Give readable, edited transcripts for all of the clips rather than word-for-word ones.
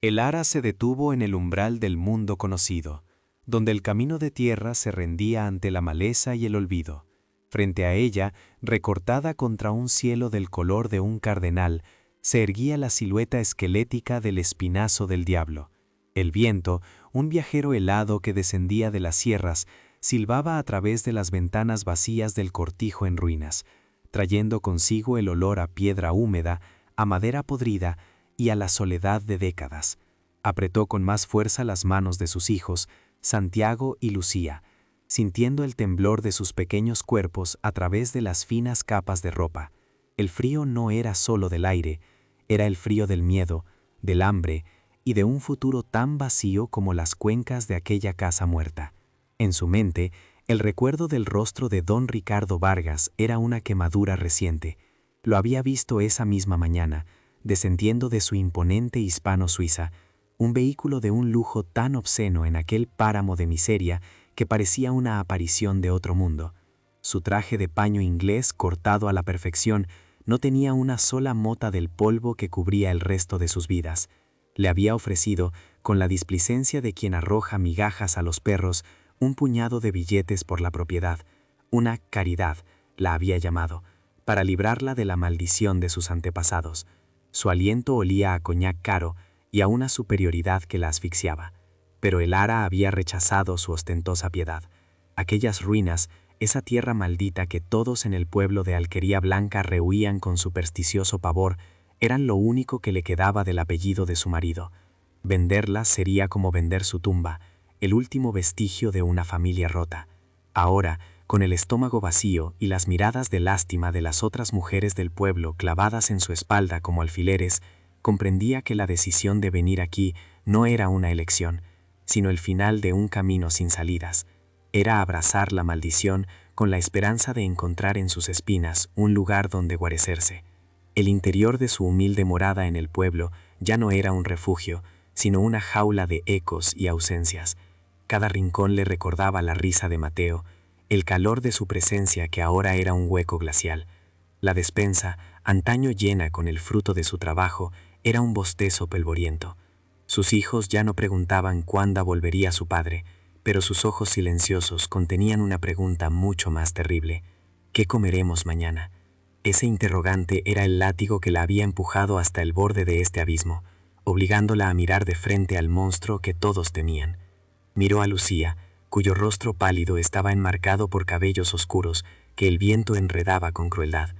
El ara se detuvo en el umbral del mundo conocido, donde el camino de tierra se rendía ante la maleza y el olvido. Frente a ella, recortada contra un cielo del color de un cardenal, se erguía la silueta esquelética del espinazo del diablo. El viento, un viajero helado que descendía de las sierras, silbaba a través de las ventanas vacías del cortijo en ruinas, trayendo consigo el olor a piedra húmeda, a madera podrida y a la soledad de décadas. Apretó con más fuerza las manos de sus hijos, Santiago y Lucía, sintiendo el temblor de sus pequeños cuerpos a través de las finas capas de ropa. El frío no era solo del aire, era el frío del miedo, del hambre y de un futuro tan vacío como las cuencas de aquella casa muerta. En su mente, el recuerdo del rostro de don Ricardo Vargas era una quemadura reciente. Lo había visto esa misma mañana, descendiendo de su imponente hispano-suiza, un vehículo de un lujo tan obsceno en aquel páramo de miseria que parecía una aparición de otro mundo. Su traje de paño inglés cortado a la perfección no tenía una sola mota del polvo que cubría el resto de sus vidas. Le había ofrecido, con la displicencia de quien arroja migajas a los perros, un puñado de billetes por la propiedad, una caridad, la había llamado, para librarla de la maldición de sus antepasados. Su aliento olía a coñac caro y a una superioridad que la asfixiaba. Pero el ara había rechazado su ostentosa piedad. Aquellas ruinas, esa tierra maldita que todos en el pueblo de Alquería Blanca rehuían con supersticioso pavor, eran lo único que le quedaba del apellido de su marido. Venderlas sería como vender su tumba, el último vestigio de una familia rota. Ahora, con el estómago vacío y las miradas de lástima de las otras mujeres del pueblo clavadas en su espalda como alfileres, comprendía que la decisión de venir aquí no era una elección, sino el final de un camino sin salidas. Era abrazar la maldición con la esperanza de encontrar en sus espinas un lugar donde guarecerse. El interior de su humilde morada en el pueblo ya no era un refugio, sino una jaula de ecos y ausencias. Cada rincón le recordaba la risa de Mateo, el calor de su presencia que ahora era un hueco glacial. La despensa, antaño llena con el fruto de su trabajo, era un bostezo polvoriento. Sus hijos ya no preguntaban cuándo volvería su padre, pero sus ojos silenciosos contenían una pregunta mucho más terrible. ¿Qué comeremos mañana? Ese interrogante era el látigo que la había empujado hasta el borde de este abismo, obligándola a mirar de frente al monstruo que todos temían. Miró a Lucía, cuyo rostro pálido estaba enmarcado por cabellos oscuros que el viento enredaba con crueldad.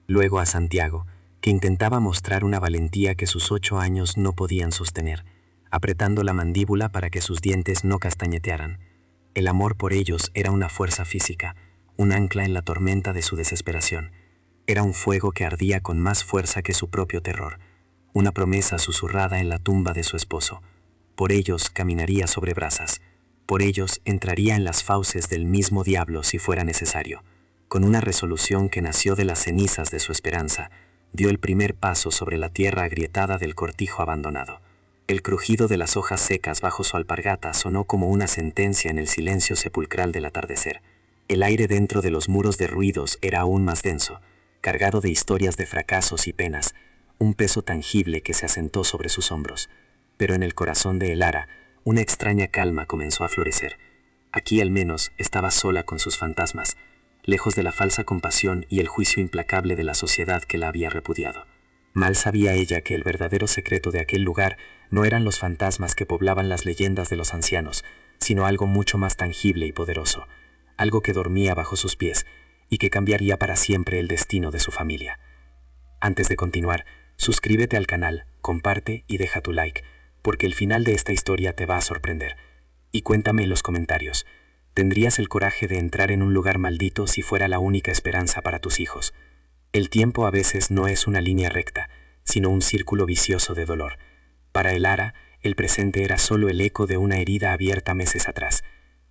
Luego a Santiago, que intentaba mostrar una valentía que sus 8 años no podían sostener, apretando la mandíbula para que sus dientes no castañetearan. El amor por ellos era una fuerza física, un ancla en la tormenta de su desesperación. Era un fuego que ardía con más fuerza que su propio terror, una promesa susurrada en la tumba de su esposo. Por ellos caminaría sobre brasas, por ellos entraría en las fauces del mismo diablo si fuera necesario. Con una resolución que nació de las cenizas de su esperanza, dio el primer paso sobre la tierra agrietada del cortijo abandonado. El crujido de las hojas secas bajo su alpargata sonó como una sentencia en el silencio sepulcral del atardecer. El aire dentro de los muros derruidos era aún más denso, cargado de historias de fracasos y penas, un peso tangible que se asentó sobre sus hombros. Pero en el corazón de Elara, una extraña calma comenzó a florecer. Aquí al menos estaba sola con sus fantasmas, lejos de la falsa compasión y el juicio implacable de la sociedad que la había repudiado. Mal sabía ella que el verdadero secreto de aquel lugar no eran los fantasmas que poblaban las leyendas de los ancianos, sino algo mucho más tangible y poderoso, algo que dormía bajo sus pies y que cambiaría para siempre el destino de su familia. Antes de continuar, suscríbete al canal, comparte y deja tu like, porque el final de esta historia te va a sorprender. Y cuéntame en los comentarios, ¿tendrías el coraje de entrar en un lugar maldito si fuera la única esperanza para tus hijos? El tiempo a veces no es una línea recta, sino un círculo vicioso de dolor. Para Elara, el presente era solo el eco de una herida abierta meses atrás,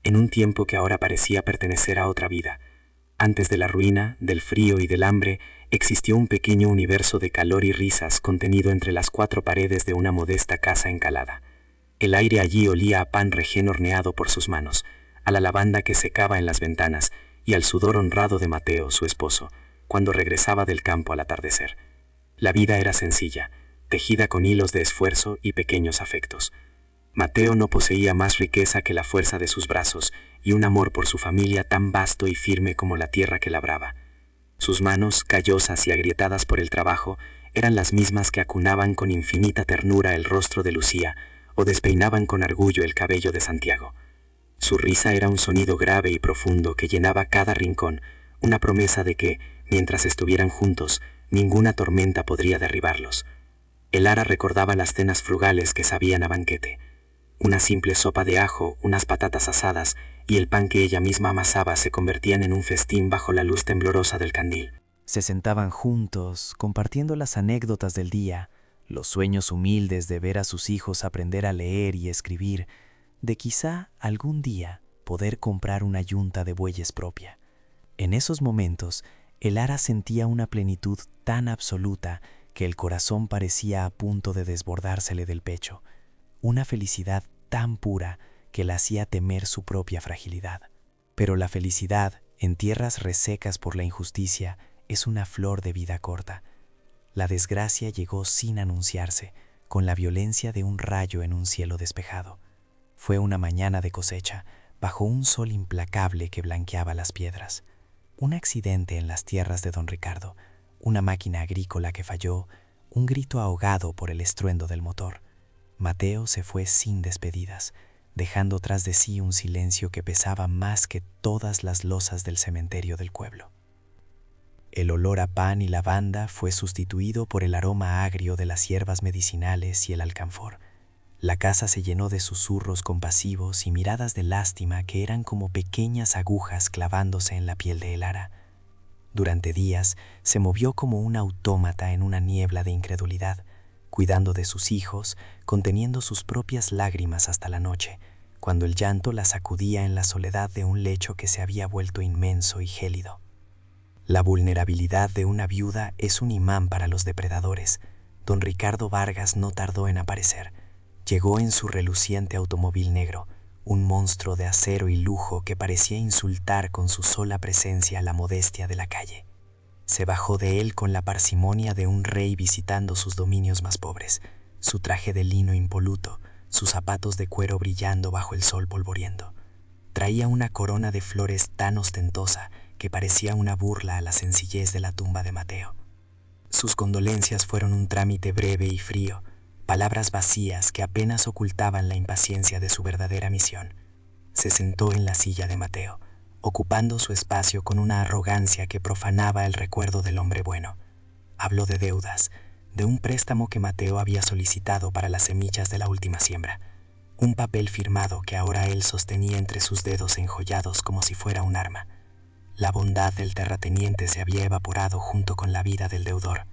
en un tiempo que ahora parecía pertenecer a otra vida. Antes de la ruina, del frío y del hambre, existió un pequeño universo de calor y risas contenido entre las 4 paredes de una modesta casa encalada. El aire allí olía a pan recién horneado por sus manos, a la lavanda que secaba en las ventanas y al sudor honrado de Mateo, su esposo, cuando regresaba del campo al atardecer. La vida era sencilla, tejida con hilos de esfuerzo y pequeños afectos. Mateo no poseía más riqueza que la fuerza de sus brazos y un amor por su familia tan vasto y firme como la tierra que labraba. Sus manos, callosas y agrietadas por el trabajo, eran las mismas que acunaban con infinita ternura el rostro de Lucía o despeinaban con orgullo el cabello de Santiago. Su risa era un sonido grave y profundo que llenaba cada rincón, una promesa de que, mientras estuvieran juntos, ninguna tormenta podría derribarlos. El Ara recordaba las cenas frugales que sabían a banquete. Una simple sopa de ajo, unas patatas asadas y el pan que ella misma amasaba se convertían en un festín bajo la luz temblorosa del candil. Se sentaban juntos, compartiendo las anécdotas del día, los sueños humildes de ver a sus hijos aprender a leer y escribir, de quizá algún día poder comprar una yunta de bueyes propia. En esos momentos, el Ara sentía una plenitud tan absoluta que el corazón parecía a punto de desbordársele del pecho, una felicidad tan pura que la hacía temer su propia fragilidad. Pero la felicidad, en tierras resecas por la injusticia, es una flor de vida corta. La desgracia llegó sin anunciarse, con la violencia de un rayo en un cielo despejado. Fue una mañana de cosecha, bajo un sol implacable que blanqueaba las piedras. Un accidente en las tierras de don Ricardo, una máquina agrícola que falló, un grito ahogado por el estruendo del motor. Mateo se fue sin despedidas, dejando tras de sí un silencio que pesaba más que todas las losas del cementerio del pueblo. El olor a pan y lavanda fue sustituido por el aroma agrio de las hierbas medicinales y el alcanfor. La casa se llenó de susurros compasivos y miradas de lástima que eran como pequeñas agujas clavándose en la piel de el Ara. Durante días se movió como un autómata en una niebla de incredulidad, cuidando de sus hijos, conteniendo sus propias lágrimas hasta la noche, cuando el llanto la sacudía en la soledad de un lecho que se había vuelto inmenso y gélido. La vulnerabilidad de una viuda es un imán para los depredadores. Don Ricardo Vargas no tardó en aparecer. Llegó en su reluciente automóvil negro, un monstruo de acero y lujo que parecía insultar con su sola presencia la modestia de la calle. Se bajó de él con la parsimonia de un rey visitando sus dominios más pobres, su traje de lino impoluto, sus zapatos de cuero brillando bajo el sol polvoriento. Traía una corona de flores tan ostentosa que parecía una burla a la sencillez de la tumba de Mateo. Sus condolencias fueron un trámite breve y frío, palabras vacías que apenas ocultaban la impaciencia de su verdadera misión. Se sentó en la silla de Mateo, ocupando su espacio con una arrogancia que profanaba el recuerdo del hombre bueno. Habló de deudas, de un préstamo que Mateo había solicitado para las semillas de la última siembra, un papel firmado que ahora él sostenía entre sus dedos enjollados como si fuera un arma. La bondad del terrateniente se había evaporado junto con la vida del deudor.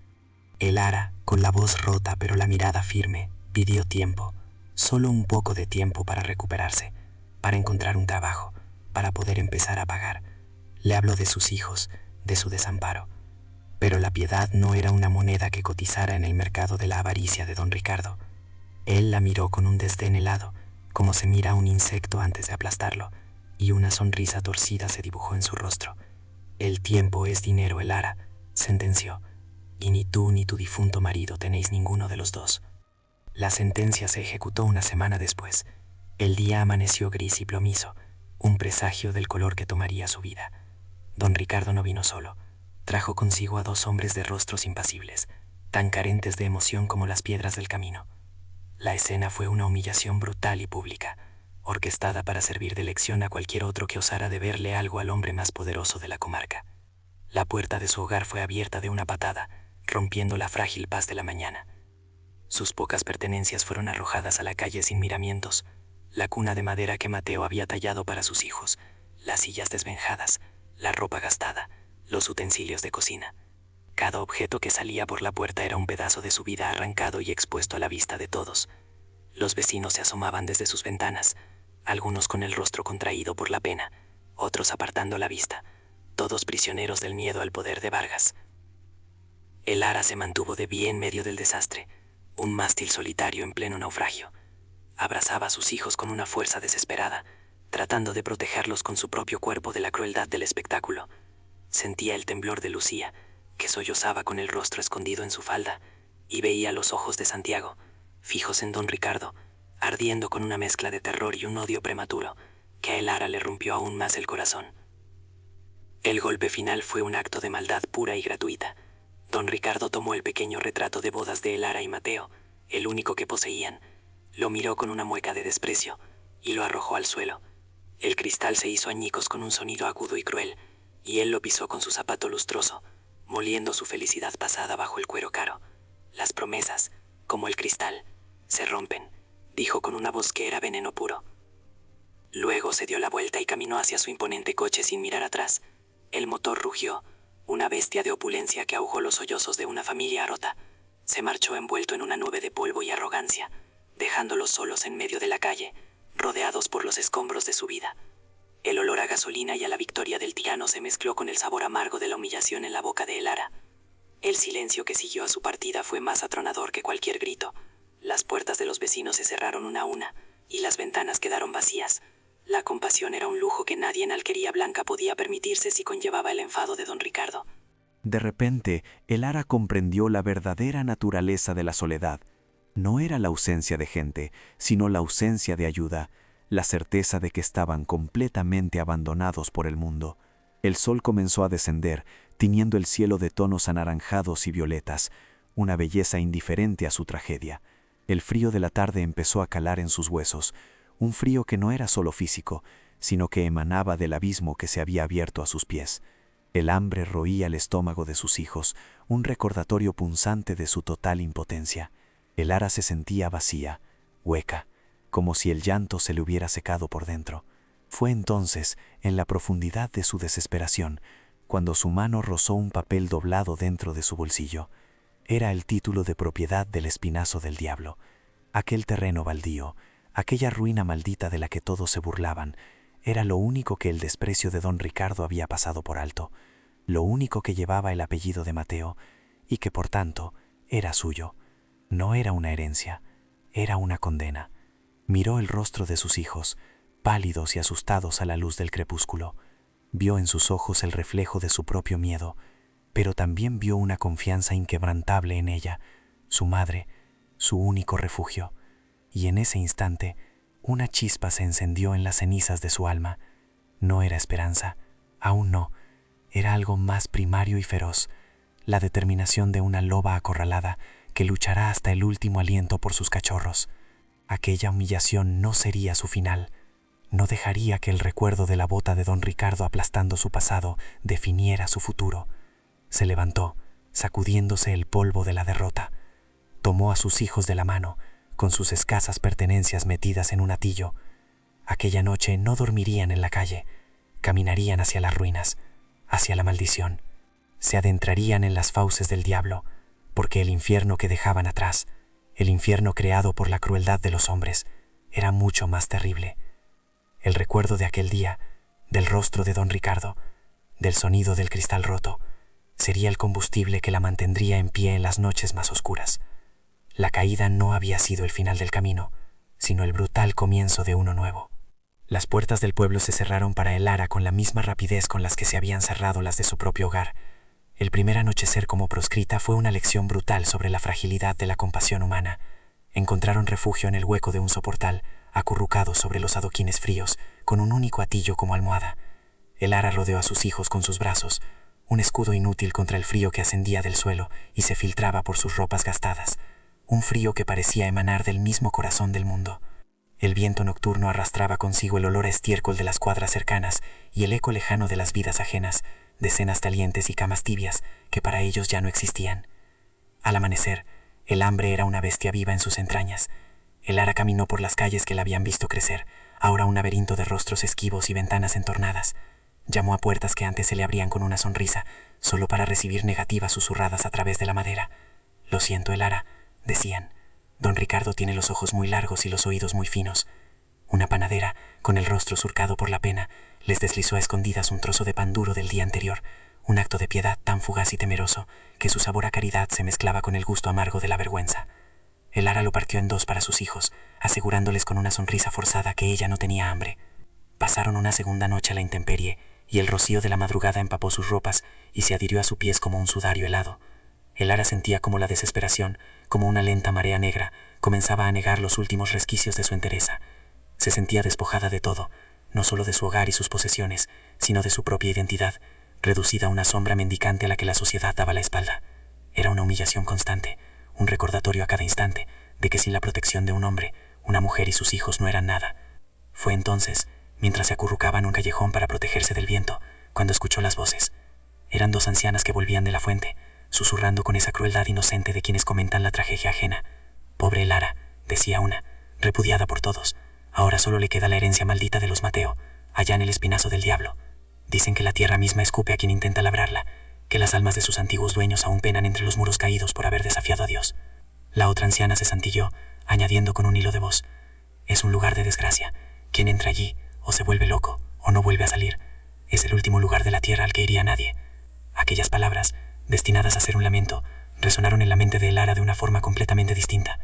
El Ara, con la voz rota pero la mirada firme, pidió tiempo, solo un poco de tiempo para recuperarse, para encontrar un trabajo, para poder empezar a pagar. Le habló de sus hijos, de su desamparo. Pero la piedad no era una moneda que cotizara en el mercado de la avaricia de don Ricardo. Él la miró con un desdén helado, como se mira a un insecto antes de aplastarlo, y una sonrisa torcida se dibujó en su rostro. El tiempo es dinero, el Ara, sentenció, y ni tú ni tu difunto marido tenéis ninguno de los dos. La sentencia se ejecutó una semana después. El día amaneció gris y plomizo, un presagio del color que tomaría su vida. Don Ricardo no vino solo. Trajo consigo a dos hombres de rostros impasibles, tan carentes de emoción como las piedras del camino. La escena fue una humillación brutal y pública, orquestada para servir de lección a cualquier otro que osara deberle algo al hombre más poderoso de la comarca. La puerta de su hogar fue abierta de una patada, rompiendo la frágil paz de la mañana. Sus pocas pertenencias fueron arrojadas a la calle sin miramientos, la cuna de madera que Mateo había tallado para sus hijos, las sillas desvenjadas, la ropa gastada, los utensilios de cocina. Cada objeto que salía por la puerta era un pedazo de su vida arrancado y expuesto a la vista de todos. Los vecinos se asomaban desde sus ventanas, algunos con el rostro contraído por la pena, otros apartando la vista, todos prisioneros del miedo al poder de Vargas. El Ara se mantuvo de pie en medio del desastre, un mástil solitario en pleno naufragio. Abrazaba a sus hijos con una fuerza desesperada, tratando de protegerlos con su propio cuerpo de la crueldad del espectáculo. Sentía el temblor de Lucía, que sollozaba con el rostro escondido en su falda, y veía los ojos de Santiago, fijos en don Ricardo, ardiendo con una mezcla de terror y un odio prematuro, que a Elara le rompió aún más el corazón. El golpe final fue un acto de maldad pura y gratuita. Don Ricardo tomó el pequeño retrato de bodas de Elara y Mateo, el único que poseían, lo miró con una mueca de desprecio y lo arrojó al suelo. El cristal se hizo añicos con un sonido agudo y cruel, y él lo pisó con su zapato lustroso, moliendo su felicidad pasada bajo el cuero caro. Las promesas, como el cristal, se rompen, dijo con una voz que era veneno puro. Luego se dio la vuelta y caminó hacia su imponente coche sin mirar atrás. El motor rugió, una bestia de opulencia que ahogó los sollozos de una familia rota. Se marchó envuelto en una nube de polvo y arrogancia, dejándolos solos en medio de la calle, rodeados por los escombros de su vida. El olor a gasolina y a la victoria del tirano se mezcló con el sabor amargo de la humillación en la boca de Elara. El silencio que siguió a su partida fue más atronador que cualquier grito. Las puertas de los vecinos se cerraron una a una, y las ventanas quedaron vacías. La compasión era un lujo que nadie en Alquería Blanca podía permitirse si conllevaba el enfado de don Ricardo. De repente, Elara comprendió la verdadera naturaleza de la soledad. No era la ausencia de gente, sino la ausencia de ayuda, la certeza de que estaban completamente abandonados por el mundo. El sol comenzó a descender, tiñendo el cielo de tonos anaranjados y violetas, una belleza indiferente a su tragedia. El frío de la tarde empezó a calar en sus huesos, un frío que no era solo físico, sino que emanaba del abismo que se había abierto a sus pies. El hambre roía el estómago de sus hijos, un recordatorio punzante de su total impotencia. Elara se sentía vacía, hueca, como si el llanto se le hubiera secado por dentro. Fue entonces, en la profundidad de su desesperación, cuando su mano rozó un papel doblado dentro de su bolsillo. Era el título de propiedad del Espinazo del Diablo. Aquel terreno baldío, aquella ruina maldita de la que todos se burlaban, era lo único que el desprecio de don Ricardo había pasado por alto, lo único que llevaba el apellido de Mateo y que, por tanto, era suyo. No era una herencia, era una condena. Miró el rostro de sus hijos, pálidos y asustados a la luz del crepúsculo. Vio en sus ojos el reflejo de su propio miedo, pero también vio una confianza inquebrantable en ella, su madre, su único refugio. Y en ese instante, una chispa se encendió en las cenizas de su alma. No era esperanza, aún no. Era algo más primario y feroz, la determinación de una loba acorralada que luchará hasta el último aliento por sus cachorros. Aquella humillación no sería su final. No dejaría que el recuerdo de la bota de don Ricardo aplastando su pasado definiera su futuro. Se levantó, sacudiéndose el polvo de la derrota. Tomó a sus hijos de la mano, con sus escasas pertenencias metidas en un atillo. Aquella noche no dormirían en la calle, caminarían hacia las ruinas, hacia la maldición. Se adentrarían en las fauces del diablo, porque el infierno que dejaban atrás, el infierno creado por la crueldad de los hombres, era mucho más terrible. El recuerdo de aquel día, del rostro de don Ricardo, del sonido del cristal roto, sería el combustible que la mantendría en pie en las noches más oscuras. La caída no había sido el final del camino, sino el brutal comienzo de uno nuevo. Las puertas del pueblo se cerraron para Elara con la misma rapidez con las que se habían cerrado las de su propio hogar. El primer anochecer como proscrita fue una lección brutal sobre la fragilidad de la compasión humana. Encontraron refugio en el hueco de un soportal, acurrucados sobre los adoquines fríos, con un único atillo como almohada. Elara rodeó a sus hijos con sus brazos, un escudo inútil contra el frío que ascendía del suelo y se filtraba por sus ropas gastadas, un frío que parecía emanar del mismo corazón del mundo. El viento nocturno arrastraba consigo el olor a estiércol de las cuadras cercanas y el eco lejano de las vidas ajenas, de cenas calientes y camas tibias que para ellos ya no existían. Al amanecer, el hambre era una bestia viva en sus entrañas. Elara caminó por las calles que la habían visto crecer, ahora un laberinto de rostros esquivos y ventanas entornadas. Llamó a puertas que antes se le abrían con una sonrisa, solo para recibir negativas susurradas a través de la madera. «Lo siento, Elara», decían. «Don Ricardo tiene los ojos muy largos y los oídos muy finos». Una panadera, con el rostro surcado por la pena, les deslizó a escondidas un trozo de pan duro del día anterior, un acto de piedad tan fugaz y temeroso que su sabor a caridad se mezclaba con el gusto amargo de la vergüenza. Elara lo partió en dos para sus hijos, asegurándoles con una sonrisa forzada que ella no tenía hambre. Pasaron una segunda noche a la intemperie, y el rocío de la madrugada empapó sus ropas y se adhirió a sus pies como un sudario helado. Elara sentía como la desesperación, como una lenta marea negra, comenzaba a negar los últimos resquicios de su entereza. Se sentía despojada de todo, no solo de su hogar y sus posesiones, sino de su propia identidad, reducida a una sombra mendicante a la que la sociedad daba la espalda. Era una humillación constante, un recordatorio a cada instante de que sin la protección de un hombre, una mujer y sus hijos no eran nada. Fue entonces, mientras se acurrucaba en un callejón para protegerse del viento, cuando escuchó las voces. Eran dos ancianas que volvían de la fuente, susurrando con esa crueldad inocente de quienes comentan la tragedia ajena. «Pobre Lara», decía una, repudiada por todos. «Ahora solo le queda la herencia maldita de los Mateo, allá en el espinazo del diablo. Dicen que la tierra misma escupe a quien intenta labrarla, que las almas de sus antiguos dueños aún penan entre los muros caídos por haber desafiado a Dios». La otra anciana se santilló, añadiendo con un hilo de voz: «Es un lugar de desgracia. Quien entra allí, o se vuelve loco, o no vuelve a salir. Es el último lugar de la tierra al que iría nadie». Aquellas palabras, destinadas a ser un lamento, resonaron en la mente de Lara de una forma completamente distinta.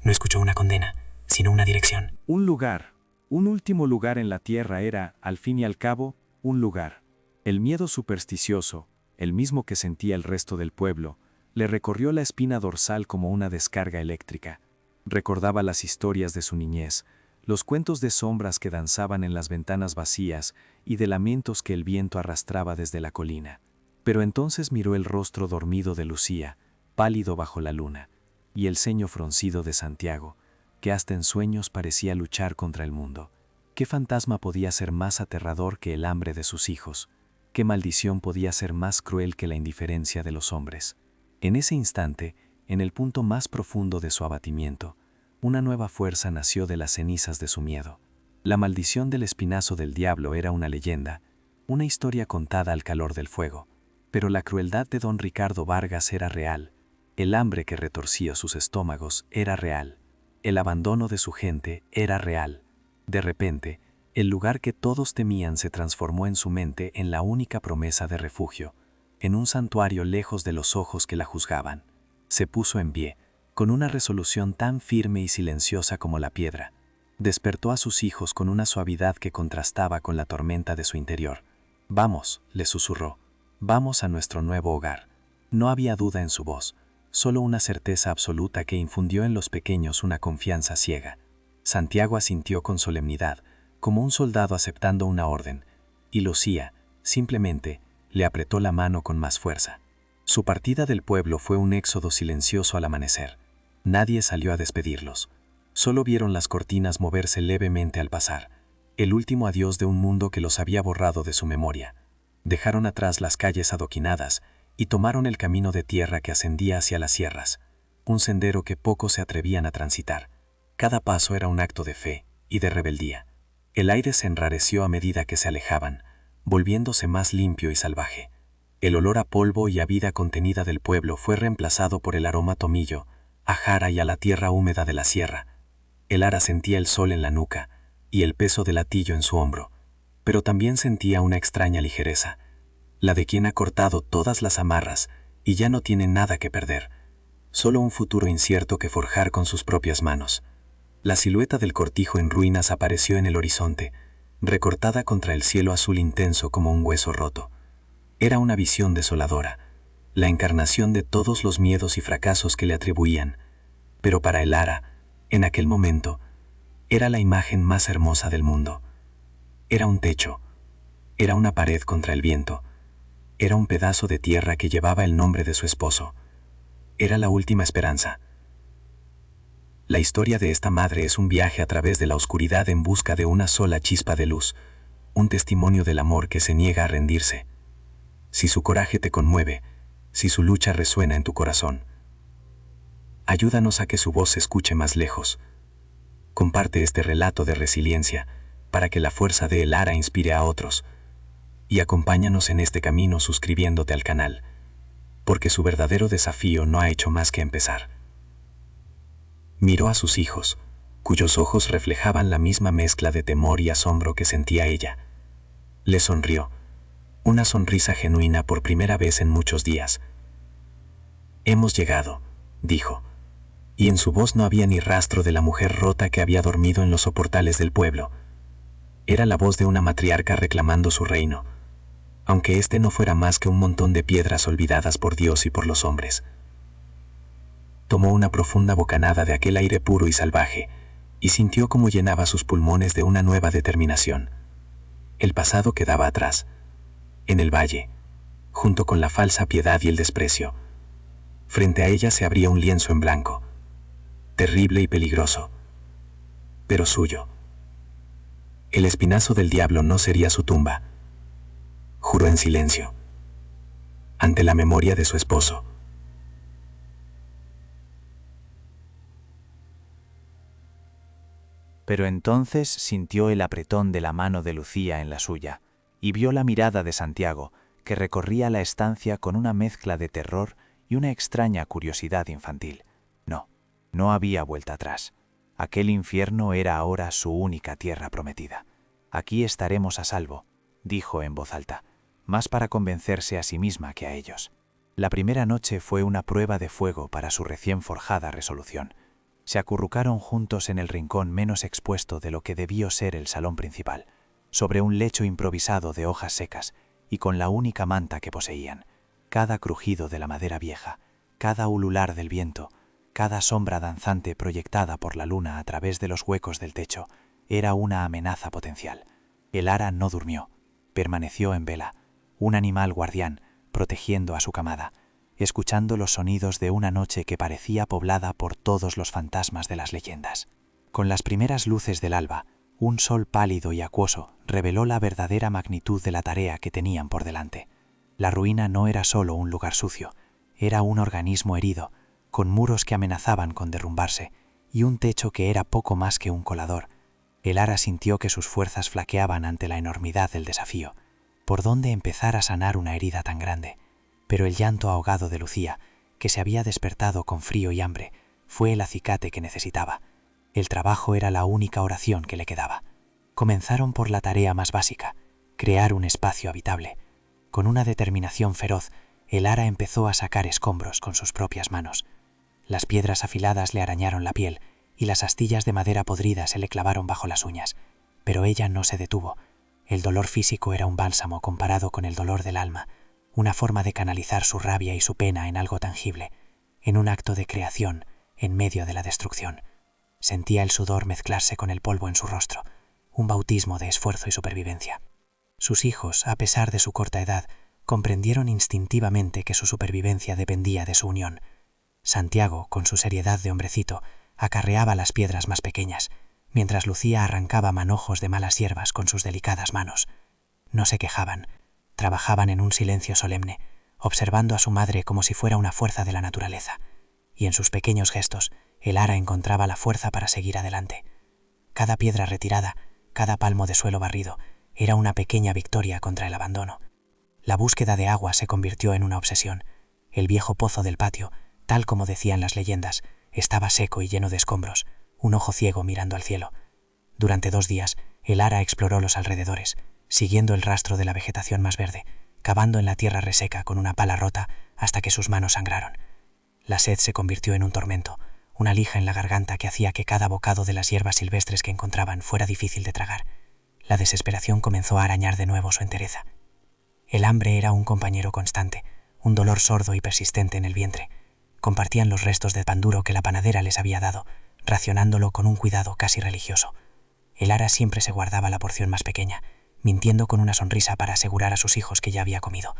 No escuchó una condena, sino una dirección. Un lugar, un último lugar en la tierra era, al fin y al cabo, un lugar. El miedo supersticioso, el mismo que sentía el resto del pueblo, le recorrió la espina dorsal como una descarga eléctrica. Recordaba las historias de su niñez, los cuentos de sombras que danzaban en las ventanas vacías y de lamentos que el viento arrastraba desde la colina. Pero entonces miró el rostro dormido de Lucía, pálido bajo la luna, y el ceño fruncido de Santiago, que hasta en sueños parecía luchar contra el mundo. ¿Qué fantasma podía ser más aterrador que el hambre de sus hijos? ¿Qué maldición podía ser más cruel que la indiferencia de los hombres? En ese instante, en el punto más profundo de su abatimiento, una nueva fuerza nació de las cenizas de su miedo. La maldición del espinazo del diablo era una leyenda, una historia contada al calor del fuego. Pero la crueldad de don Ricardo Vargas era real, el hambre que retorcía sus estómagos era real, el abandono de su gente era real. De repente, el lugar que todos temían se transformó en su mente en la única promesa de refugio, en un santuario lejos de los ojos que la juzgaban. Se puso en pie, con una resolución tan firme y silenciosa como la piedra. Despertó a sus hijos con una suavidad que contrastaba con la tormenta de su interior. «Vamos», les susurró. «Vamos a nuestro nuevo hogar». No había duda en su voz, solo una certeza absoluta que infundió en los pequeños una confianza ciega. Santiago asintió con solemnidad, como un soldado aceptando una orden, y Lucía, simplemente, le apretó la mano con más fuerza. Su partida del pueblo fue un éxodo silencioso al amanecer. Nadie salió a despedirlos. Solo vieron las cortinas moverse levemente al pasar, el último adiós de un mundo que los había borrado de su memoria. Dejaron atrás las calles adoquinadas y tomaron el camino de tierra que ascendía hacia las sierras, un sendero que pocos se atrevían a transitar. Cada paso era un acto de fe y de rebeldía. El aire se enrareció a medida que se alejaban, volviéndose más limpio y salvaje. El olor a polvo y a vida contenida del pueblo fue reemplazado por el aroma a tomillo, a jara y a la tierra húmeda de la sierra. El Lara sentía el sol en la nuca y el peso del hatillo en su hombro, pero también sentía una extraña ligereza, la de quien ha cortado todas las amarras y ya no tiene nada que perder, solo un futuro incierto que forjar con sus propias manos. La silueta del cortijo en ruinas apareció en el horizonte, recortada contra el cielo azul intenso como un hueso roto. Era una visión desoladora, la encarnación de todos los miedos y fracasos que le atribuían, pero para el Lara, en aquel momento, era la imagen más hermosa del mundo. Era un techo, era una pared contra el viento, era un pedazo de tierra que llevaba el nombre de su esposo. Era la última esperanza. La historia de esta madre es un viaje a través de la oscuridad en busca de una sola chispa de luz, un testimonio del amor que se niega a rendirse. Si su coraje te conmueve, si su lucha resuena en tu corazón, ayúdanos a que su voz se escuche más lejos. Comparte este relato de resiliencia para que la fuerza de el Lara inspire a otros, y acompáñanos en este camino suscribiéndote al canal, porque su verdadero desafío no ha hecho más que empezar. Miró a sus hijos, cuyos ojos reflejaban la misma mezcla de temor y asombro que sentía ella. Le sonrió, una sonrisa genuina por primera vez en muchos días. «Hemos llegado», dijo, y en su voz no había ni rastro de la mujer rota que había dormido en los soportales del pueblo. Era la voz de una matriarca reclamando su reino, aunque este no fuera más que un montón de piedras olvidadas por Dios y por los hombres. Tomó una profunda bocanada de aquel aire puro y salvaje, y sintió cómo llenaba sus pulmones de una nueva determinación. El pasado quedaba atrás, en el valle, junto con la falsa piedad y el desprecio. Frente a ella se abría un lienzo en blanco, terrible y peligroso, pero suyo. El espinazo del diablo no sería su tumba, juró en silencio, ante la memoria de su esposo. Pero entonces sintió el apretón de la mano de Lucía en la suya, y vio la mirada de Santiago, que recorría la estancia con una mezcla de terror y una extraña curiosidad infantil. No había vuelta atrás. Aquel infierno era ahora su única tierra prometida. Aquí estaremos a salvo, dijo en voz alta, más para convencerse a sí misma que a ellos. La primera noche fue una prueba de fuego para su recién forjada resolución. Se acurrucaron juntos en el rincón menos expuesto de lo que debió ser el salón principal, sobre un lecho improvisado de hojas secas y con la única manta que poseían. Cada crujido de la madera vieja, cada ulular del viento, cada sombra danzante proyectada por la luna a través de los huecos del techo, era una amenaza potencial. El ara no durmió, permaneció en vela, un animal guardián, protegiendo a su camada, escuchando los sonidos de una noche que parecía poblada por todos los fantasmas de las leyendas. Con las primeras luces del alba, un sol pálido y acuoso reveló la verdadera magnitud de la tarea que tenían por delante. La ruina no era solo un lugar sucio, era un organismo herido, con muros que amenazaban con derrumbarse y un techo que era poco más que un colador. El ara sintió que sus fuerzas flaqueaban ante la enormidad del desafío. ¿Por dónde empezar a sanar una herida tan grande? Pero el llanto ahogado de Lucía, que se había despertado con frío y hambre, fue el acicate que necesitaba. El trabajo era la única oración que le quedaba. Comenzaron por la tarea más básica, crear un espacio habitable. Con una determinación feroz, el ara empezó a sacar escombros con sus propias manos. Las piedras afiladas le arañaron la piel y las astillas de madera podrida se le clavaron bajo las uñas. Pero ella no se detuvo. El dolor físico era un bálsamo comparado con el dolor del alma, una forma de canalizar su rabia y su pena en algo tangible, en un acto de creación en medio de la destrucción. Sentía el sudor mezclarse con el polvo en su rostro, un bautismo de esfuerzo y supervivencia. Sus hijos, a pesar de su corta edad, comprendieron instintivamente que su supervivencia dependía de su unión. Santiago, con su seriedad de hombrecito, acarreaba las piedras más pequeñas, mientras Lucía arrancaba manojos de malas hierbas con sus delicadas manos. No se quejaban, trabajaban en un silencio solemne, observando a su madre como si fuera una fuerza de la naturaleza, y en sus pequeños gestos el ara encontraba la fuerza para seguir adelante. Cada piedra retirada, cada palmo de suelo barrido, era una pequeña victoria contra el abandono. La búsqueda de agua se convirtió en una obsesión. El viejo pozo del patio, tal como decían las leyendas, estaba seco y lleno de escombros, un ojo ciego mirando al cielo. Durante 2 días, el ara exploró los alrededores, siguiendo el rastro de la vegetación más verde, cavando en la tierra reseca con una pala rota hasta que sus manos sangraron. La sed se convirtió en un tormento, una lija en la garganta que hacía que cada bocado de las hierbas silvestres que encontraban fuera difícil de tragar. La desesperación comenzó a arañar de nuevo su entereza. El hambre era un compañero constante, un dolor sordo y persistente en el vientre. Compartían los restos de pan duro que la panadera les había dado, racionándolo con un cuidado casi religioso. El ara siempre se guardaba la porción más pequeña, mintiendo con una sonrisa para asegurar a sus hijos que ya había comido.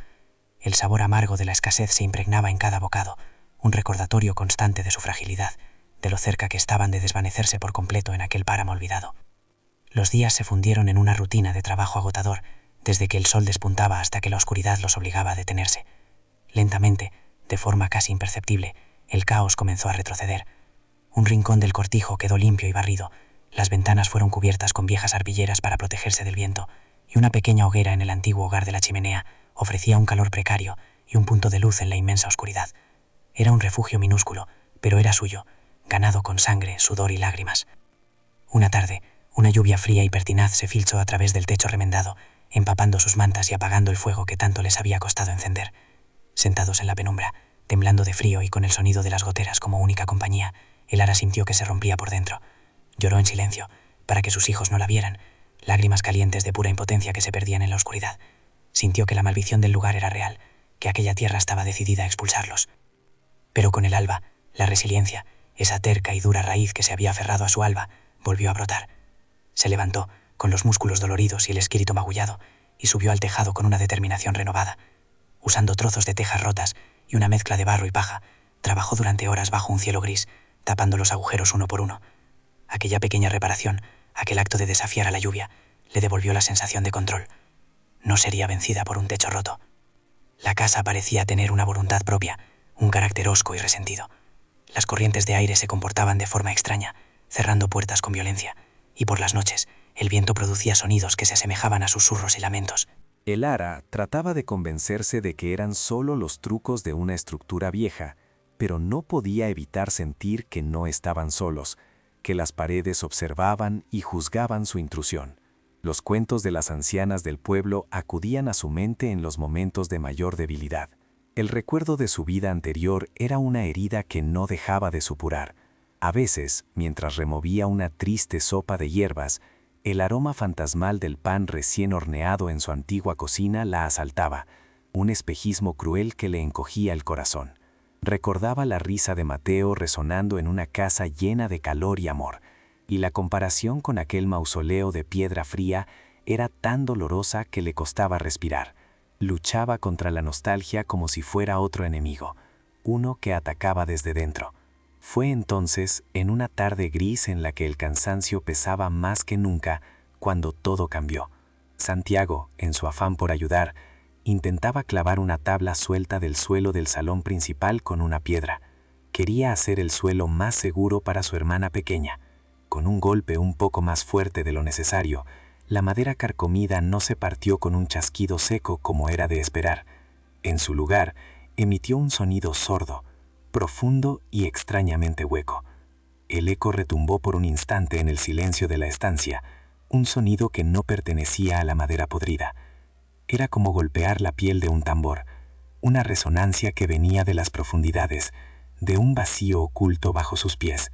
El sabor amargo de la escasez se impregnaba en cada bocado, un recordatorio constante de su fragilidad, de lo cerca que estaban de desvanecerse por completo en aquel páramo olvidado. Los días se fundieron en una rutina de trabajo agotador, desde que el sol despuntaba hasta que la oscuridad los obligaba a detenerse. Lentamente, de forma casi imperceptible, el caos comenzó a retroceder. Un rincón del cortijo quedó limpio y barrido, las ventanas fueron cubiertas con viejas arbilleras para protegerse del viento, y una pequeña hoguera en el antiguo hogar de la chimenea ofrecía un calor precario y un punto de luz en la inmensa oscuridad. Era un refugio minúsculo, pero era suyo, ganado con sangre, sudor y lágrimas. Una tarde, una lluvia fría y pertinaz se filtró a través del techo remendado, empapando sus mantas y apagando el fuego que tanto les había costado encender. Sentados en la penumbra, temblando de frío y con el sonido de las goteras como única compañía, el ara sintió que se rompía por dentro. Lloró en silencio, para que sus hijos no la vieran, lágrimas calientes de pura impotencia que se perdían en la oscuridad. Sintió que la maldición del lugar era real, que aquella tierra estaba decidida a expulsarlos. Pero con el alba, La resiliencia, esa terca y dura raíz que se había aferrado a su alba, volvió a brotar. Se levantó, con los músculos doloridos y el espíritu magullado, y subió al tejado con una determinación renovada. Usando trozos de tejas rotas y una mezcla de barro y paja, trabajó durante horas bajo un cielo gris, tapando los agujeros uno por uno. Aquella pequeña reparación, aquel acto de desafiar a la lluvia, le devolvió la sensación de control. No sería vencida por un techo roto. La casa parecía tener una voluntad propia, un carácter hosco y resentido. Las corrientes de aire se comportaban de forma extraña, cerrando puertas con violencia, y por las noches el viento producía sonidos que se asemejaban a susurros y lamentos. Elara trataba de convencerse de que eran solo los trucos de una estructura vieja, pero no podía evitar sentir que no estaban solos, que las paredes observaban y juzgaban su intrusión. Los cuentos de las ancianas del pueblo acudían a su mente en los momentos de mayor debilidad. El recuerdo de su vida anterior era una herida que no dejaba de supurar. A veces, mientras removía una triste sopa de hierbas, el aroma fantasmal del pan recién horneado en su antigua cocina la asaltaba, un espejismo cruel que le encogía el corazón. Recordaba la risa de Mateo resonando en una casa llena de calor y amor, y la comparación con aquel mausoleo de piedra fría era tan dolorosa que le costaba respirar. Luchaba contra la nostalgia como si fuera otro enemigo, uno que atacaba desde dentro. Fue entonces, en una tarde gris en la que el cansancio pesaba más que nunca, cuando todo cambió. Santiago, en su afán por ayudar, intentaba clavar una tabla suelta del suelo del salón principal con una piedra. Quería hacer el suelo más seguro para su hermana pequeña. Con un golpe un poco más fuerte de lo necesario, la madera carcomida no se partió con un chasquido seco como era de esperar. En su lugar, emitió un sonido sordo, profundo y extrañamente hueco. El eco retumbó por un instante en el silencio de la estancia, un sonido que no pertenecía a la madera podrida. Era como golpear la piel de un tambor, una resonancia que venía de las profundidades, de un vacío oculto bajo sus pies.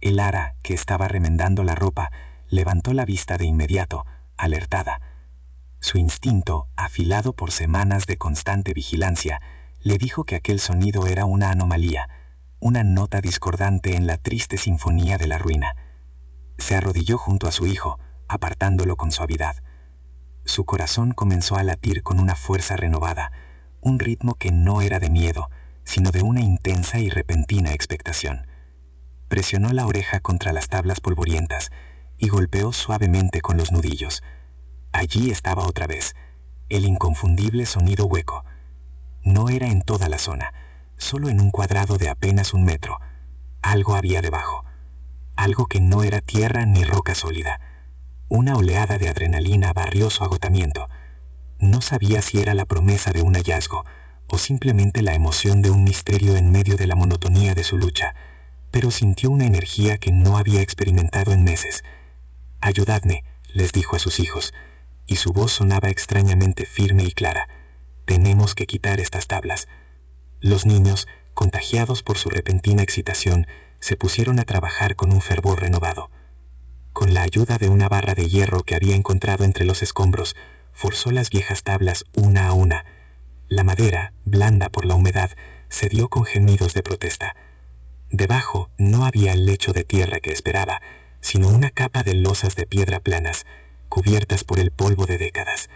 Elara, que estaba remendando la ropa, levantó la vista de inmediato, alertada. Su instinto, afilado por semanas de constante vigilancia, le dijo que aquel sonido era una anomalía, una nota discordante en la triste sinfonía de la ruina. Se arrodilló junto a su hijo, apartándolo con suavidad. Su corazón comenzó a latir con una fuerza renovada, un ritmo que no era de miedo, sino de una intensa y repentina expectación. Presionó la oreja contra las tablas polvorientas y golpeó suavemente con los nudillos. Allí estaba otra vez, el inconfundible sonido hueco. No era en toda la zona, solo en un cuadrado de apenas 1 metro. Algo había debajo, algo que no era tierra ni roca sólida. Una oleada de adrenalina barrió su agotamiento. No sabía si era la promesa de un hallazgo o simplemente la emoción de un misterio en medio de la monotonía de su lucha, pero sintió una energía que no había experimentado en meses. «Ayudadme», les dijo a sus hijos, y su voz sonaba extrañamente firme y clara. «Tenemos que quitar estas tablas». Los niños, contagiados por su repentina excitación, se pusieron a trabajar con un fervor renovado. Con la ayuda de una barra de hierro que había encontrado entre los escombros, forzó las viejas tablas una a una. La madera, blanda por la humedad, cedió con gemidos de protesta. Debajo no había el lecho de tierra que esperaba, sino una capa de losas de piedra planas, cubiertas por el polvo de décadas.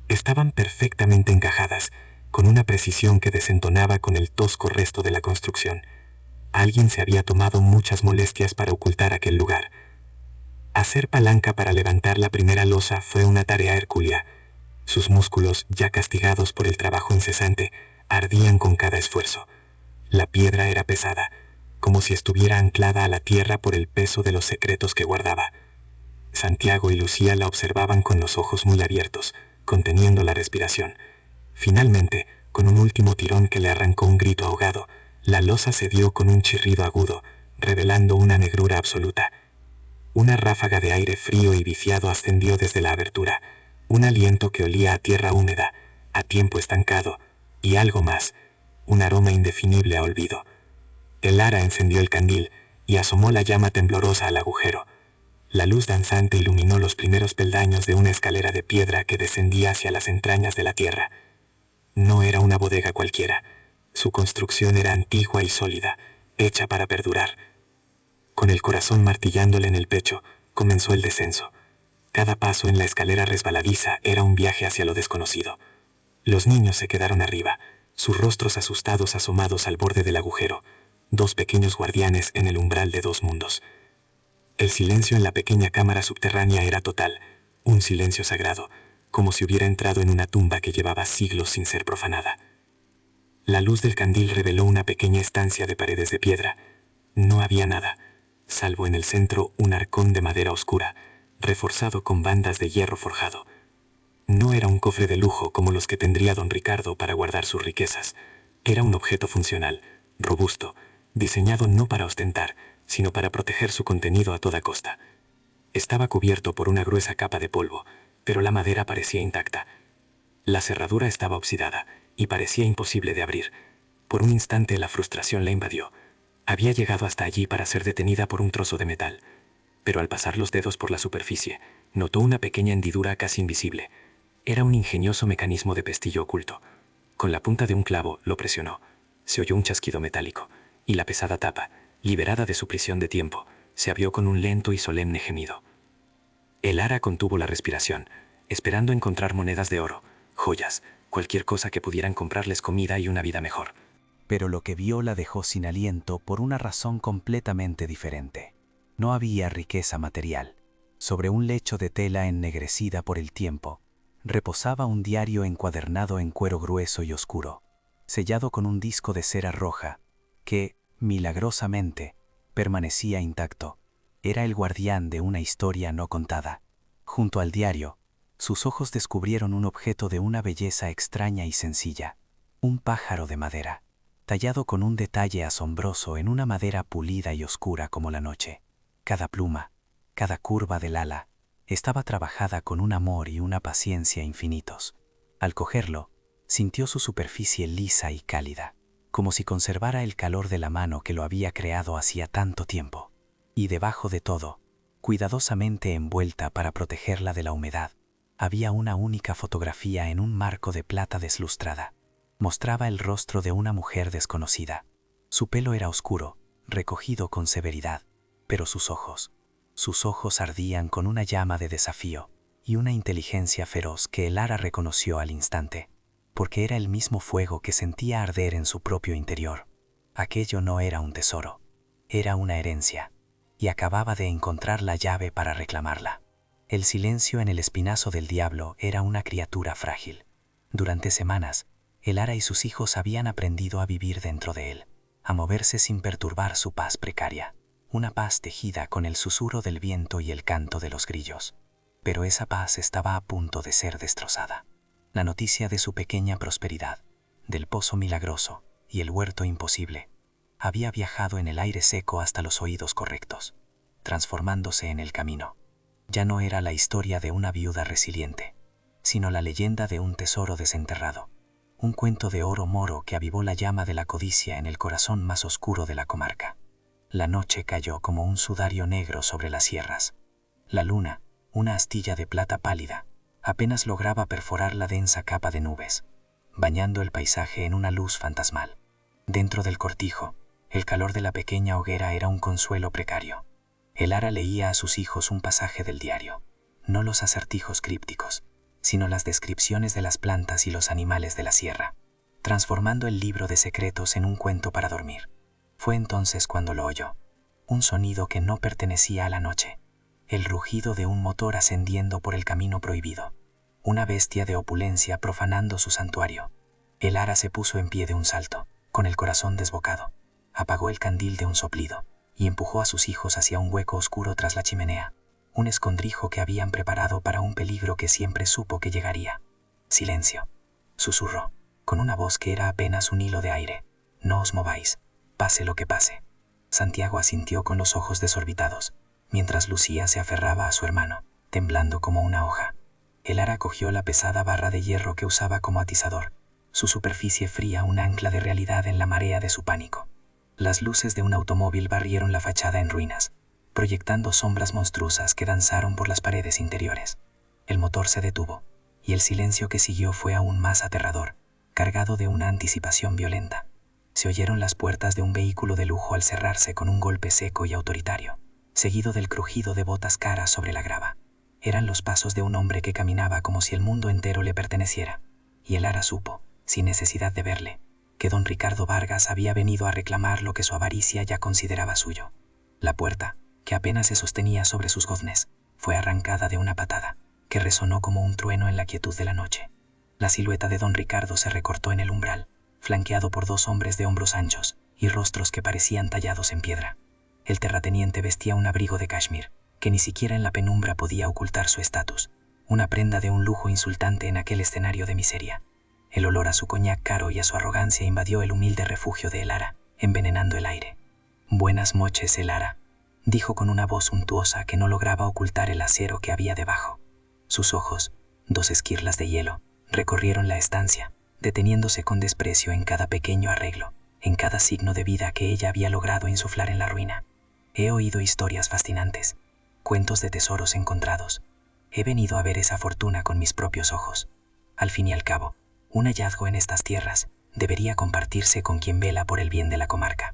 Estaban perfectamente encajadas, con una precisión que desentonaba con el tosco resto de la construcción. Alguien se había tomado muchas molestias para ocultar aquel lugar. Hacer palanca para levantar la primera losa fue una tarea hercúlea. Sus músculos, ya castigados por el trabajo incesante, ardían con cada esfuerzo. La piedra era pesada, como si estuviera anclada a la tierra por el peso de los secretos que guardaba. Santiago y Lucía la observaban con los ojos muy abiertos, conteniendo la respiración. Finalmente, con un último tirón que le arrancó un grito ahogado, la losa cedió con un chirrido agudo, revelando una negrura absoluta. Una ráfaga de aire frío y viciado ascendió desde la abertura, un aliento que olía a tierra húmeda, a tiempo estancado, y algo más, un aroma indefinible a olvido. Elara encendió el candil y asomó la llama temblorosa al agujero. La luz danzante iluminó los primeros peldaños de una escalera de piedra que descendía hacia las entrañas de la tierra. No era una bodega cualquiera. Su construcción era antigua y sólida, hecha para perdurar. Con el corazón martillándole en el pecho, comenzó el descenso. Cada paso en la escalera resbaladiza era un viaje hacia lo desconocido. Los niños se quedaron arriba, sus rostros asustados asomados al borde del agujero, dos pequeños guardianes en el umbral de dos mundos. El silencio en la pequeña cámara subterránea era total, un silencio sagrado, como si hubiera entrado en una tumba que llevaba siglos sin ser profanada. La luz del candil reveló una pequeña estancia de paredes de piedra. No había nada, salvo en el centro un arcón de madera oscura, reforzado con bandas de hierro forjado. No era un cofre de lujo como los que tendría don Ricardo para guardar sus riquezas. Era un objeto funcional, robusto, diseñado no para ostentar, sino para proteger su contenido a toda costa. Estaba cubierto por una gruesa capa de polvo, pero la madera parecía intacta. La cerradura estaba oxidada y parecía imposible de abrir. Por un instante la frustración la invadió. Había llegado hasta allí para ser detenida por un trozo de metal, pero al pasar los dedos por la superficie, notó una pequeña hendidura casi invisible. Era un ingenioso mecanismo de pestillo oculto. Con la punta de un clavo lo presionó. Se oyó un chasquido metálico, y la pesada tapa, liberada de su prisión de tiempo, se abrió con un lento y solemne gemido. El ara contuvo la respiración, esperando encontrar monedas de oro, joyas, cualquier cosa que pudieran comprarles comida y una vida mejor. Pero lo que vio la dejó sin aliento por una razón completamente diferente. No había riqueza material. Sobre un lecho de tela ennegrecida por el tiempo, reposaba un diario encuadernado en cuero grueso y oscuro, sellado con un disco de cera roja, que, milagrosamente, permanecía intacto. Era el guardián de una historia no contada. Junto al diario, sus ojos descubrieron un objeto de una belleza extraña y sencilla, un pájaro de madera, tallado con un detalle asombroso en una madera pulida y oscura como la noche. Cada pluma, cada curva del ala, estaba trabajada con un amor y una paciencia infinitos. Al cogerlo, sintió su superficie lisa y cálida, como si conservara el calor de la mano que lo había creado hacía tanto tiempo. Y debajo de todo, cuidadosamente envuelta para protegerla de la humedad, había una única fotografía en un marco de plata deslustrada. Mostraba el rostro de una mujer desconocida. Su pelo era oscuro, recogido con severidad, pero sus ojos ardían con una llama de desafío y una inteligencia feroz que el ara reconoció al instante, porque era el mismo fuego que sentía arder en su propio interior. Aquello no era un tesoro, era una herencia, y acababa de encontrar la llave para reclamarla. El silencio en el espinazo del diablo era una criatura frágil. Durante semanas, el ara y sus hijos habían aprendido a vivir dentro de él, a moverse sin perturbar su paz precaria, una paz tejida con el susurro del viento y el canto de los grillos. Pero esa paz estaba a punto de ser destrozada. La noticia de su pequeña prosperidad, del pozo milagroso y el huerto imposible, había viajado en el aire seco hasta los oídos correctos, transformándose en el camino. Ya no era la historia de una viuda resiliente, sino la leyenda de un tesoro desenterrado, un cuento de oro moro que avivó la llama de la codicia en el corazón más oscuro de la comarca. La noche cayó como un sudario negro sobre las sierras. La luna, una astilla de plata pálida, apenas lograba perforar la densa capa de nubes, bañando el paisaje en una luz fantasmal. Dentro del cortijo, el calor de la pequeña hoguera era un consuelo precario. El ara leía a sus hijos un pasaje del diario, no los acertijos crípticos, sino las descripciones de las plantas y los animales de la sierra, transformando el libro de secretos en un cuento para dormir. Fue entonces cuando lo oyó, un sonido que no pertenecía a la noche, el rugido de un motor ascendiendo por el camino prohibido, una bestia de opulencia profanando su santuario. El ara se puso en pie de un salto, con el corazón desbocado, apagó el candil de un soplido y empujó a sus hijos hacia un hueco oscuro tras la chimenea, un escondrijo que habían preparado para un peligro que siempre supo que llegaría. «Silencio», susurró, con una voz que era apenas un hilo de aire. «No os mováis, pase lo que pase». Santiago asintió con los ojos desorbitados, mientras Lucía se aferraba a su hermano, temblando como una hoja. El ara cogió la pesada barra de hierro que usaba como atizador, su superficie fría un ancla de realidad en la marea de su pánico. Las luces de un automóvil barrieron la fachada en ruinas, proyectando sombras monstruosas que danzaron por las paredes interiores. El motor se detuvo, y el silencio que siguió fue aún más aterrador, cargado de una anticipación violenta. Se oyeron las puertas de un vehículo de lujo al cerrarse con un golpe seco y autoritario, seguido del crujido de botas caras sobre la grava. Eran los pasos de un hombre que caminaba como si el mundo entero le perteneciera, y el Ara supo, sin necesidad de verle, que don Ricardo Vargas había venido a reclamar lo que su avaricia ya consideraba suyo. La puerta, que apenas se sostenía sobre sus goznes, fue arrancada de una patada, que resonó como un trueno en la quietud de la noche. La silueta de don Ricardo se recortó en el umbral, flanqueado por dos hombres de hombros anchos y rostros que parecían tallados en piedra. El terrateniente vestía un abrigo de cashmere, que ni siquiera en la penumbra podía ocultar su estatus, una prenda de un lujo insultante en aquel escenario de miseria. El olor a su coñac caro y a su arrogancia invadió el humilde refugio de Elara, envenenando el aire. «Buenas noches, Elara», dijo con una voz untuosa que no lograba ocultar el acero que había debajo. Sus ojos, dos esquirlas de hielo, recorrieron la estancia, deteniéndose con desprecio en cada pequeño arreglo, en cada signo de vida que ella había logrado insuflar en la ruina. «He oído historias fascinantes, cuentos de tesoros encontrados. He venido a ver esa fortuna con mis propios ojos. Al fin y al cabo, un hallazgo en estas tierras debería compartirse con quien vela por el bien de la comarca».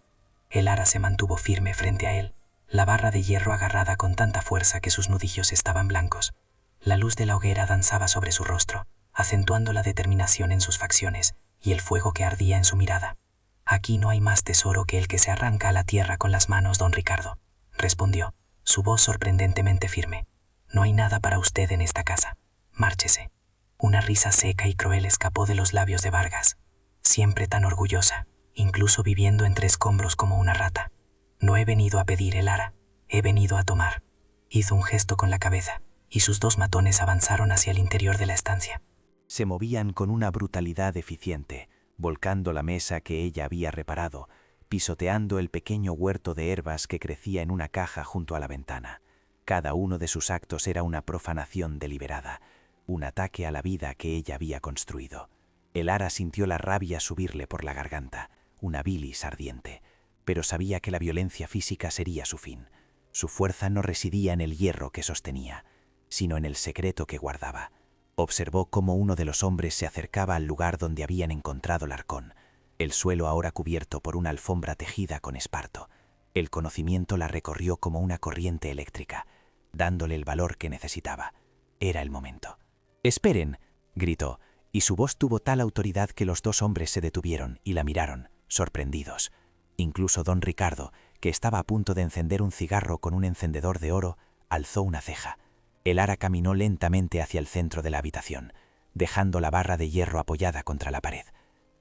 Elara se mantuvo firme frente a él, la barra de hierro agarrada con tanta fuerza que sus nudillos estaban blancos. La luz de la hoguera danzaba sobre su rostro, acentuando la determinación en sus facciones y el fuego que ardía en su mirada. «Aquí no hay más tesoro que el que se arranca a la tierra con las manos, don Ricardo», respondió, su voz sorprendentemente firme. «No hay nada para usted en esta casa. Márchese». Una risa seca y cruel escapó de los labios de Vargas. Siempre tan orgullosa, incluso viviendo entre escombros como una rata. «No he venido a pedir, Elara, he venido a tomar». Hizo un gesto con la cabeza, y sus dos matones avanzaron hacia el interior de la estancia. Se movían con una brutalidad eficiente, volcando la mesa que ella había reparado, pisoteando el pequeño huerto de hierbas que crecía en una caja junto a la ventana. Cada uno de sus actos era una profanación deliberada, un ataque a la vida que ella había construido. Elara sintió la rabia subirle por la garganta, una bilis ardiente, pero sabía que la violencia física sería su fin. Su fuerza no residía en el hierro que sostenía, sino en el secreto que guardaba. Observó cómo uno de los hombres se acercaba al lugar donde habían encontrado el arcón, el suelo ahora cubierto por una alfombra tejida con esparto. El conocimiento la recorrió como una corriente eléctrica, dándole el valor que necesitaba. Era el momento. «¡Esperen!», gritó, y su voz tuvo tal autoridad que los dos hombres se detuvieron y la miraron, sorprendidos. Incluso don Ricardo, que estaba a punto de encender un cigarro con un encendedor de oro, alzó una ceja. Elara caminó lentamente hacia el centro de la habitación, dejando la barra de hierro apoyada contra la pared.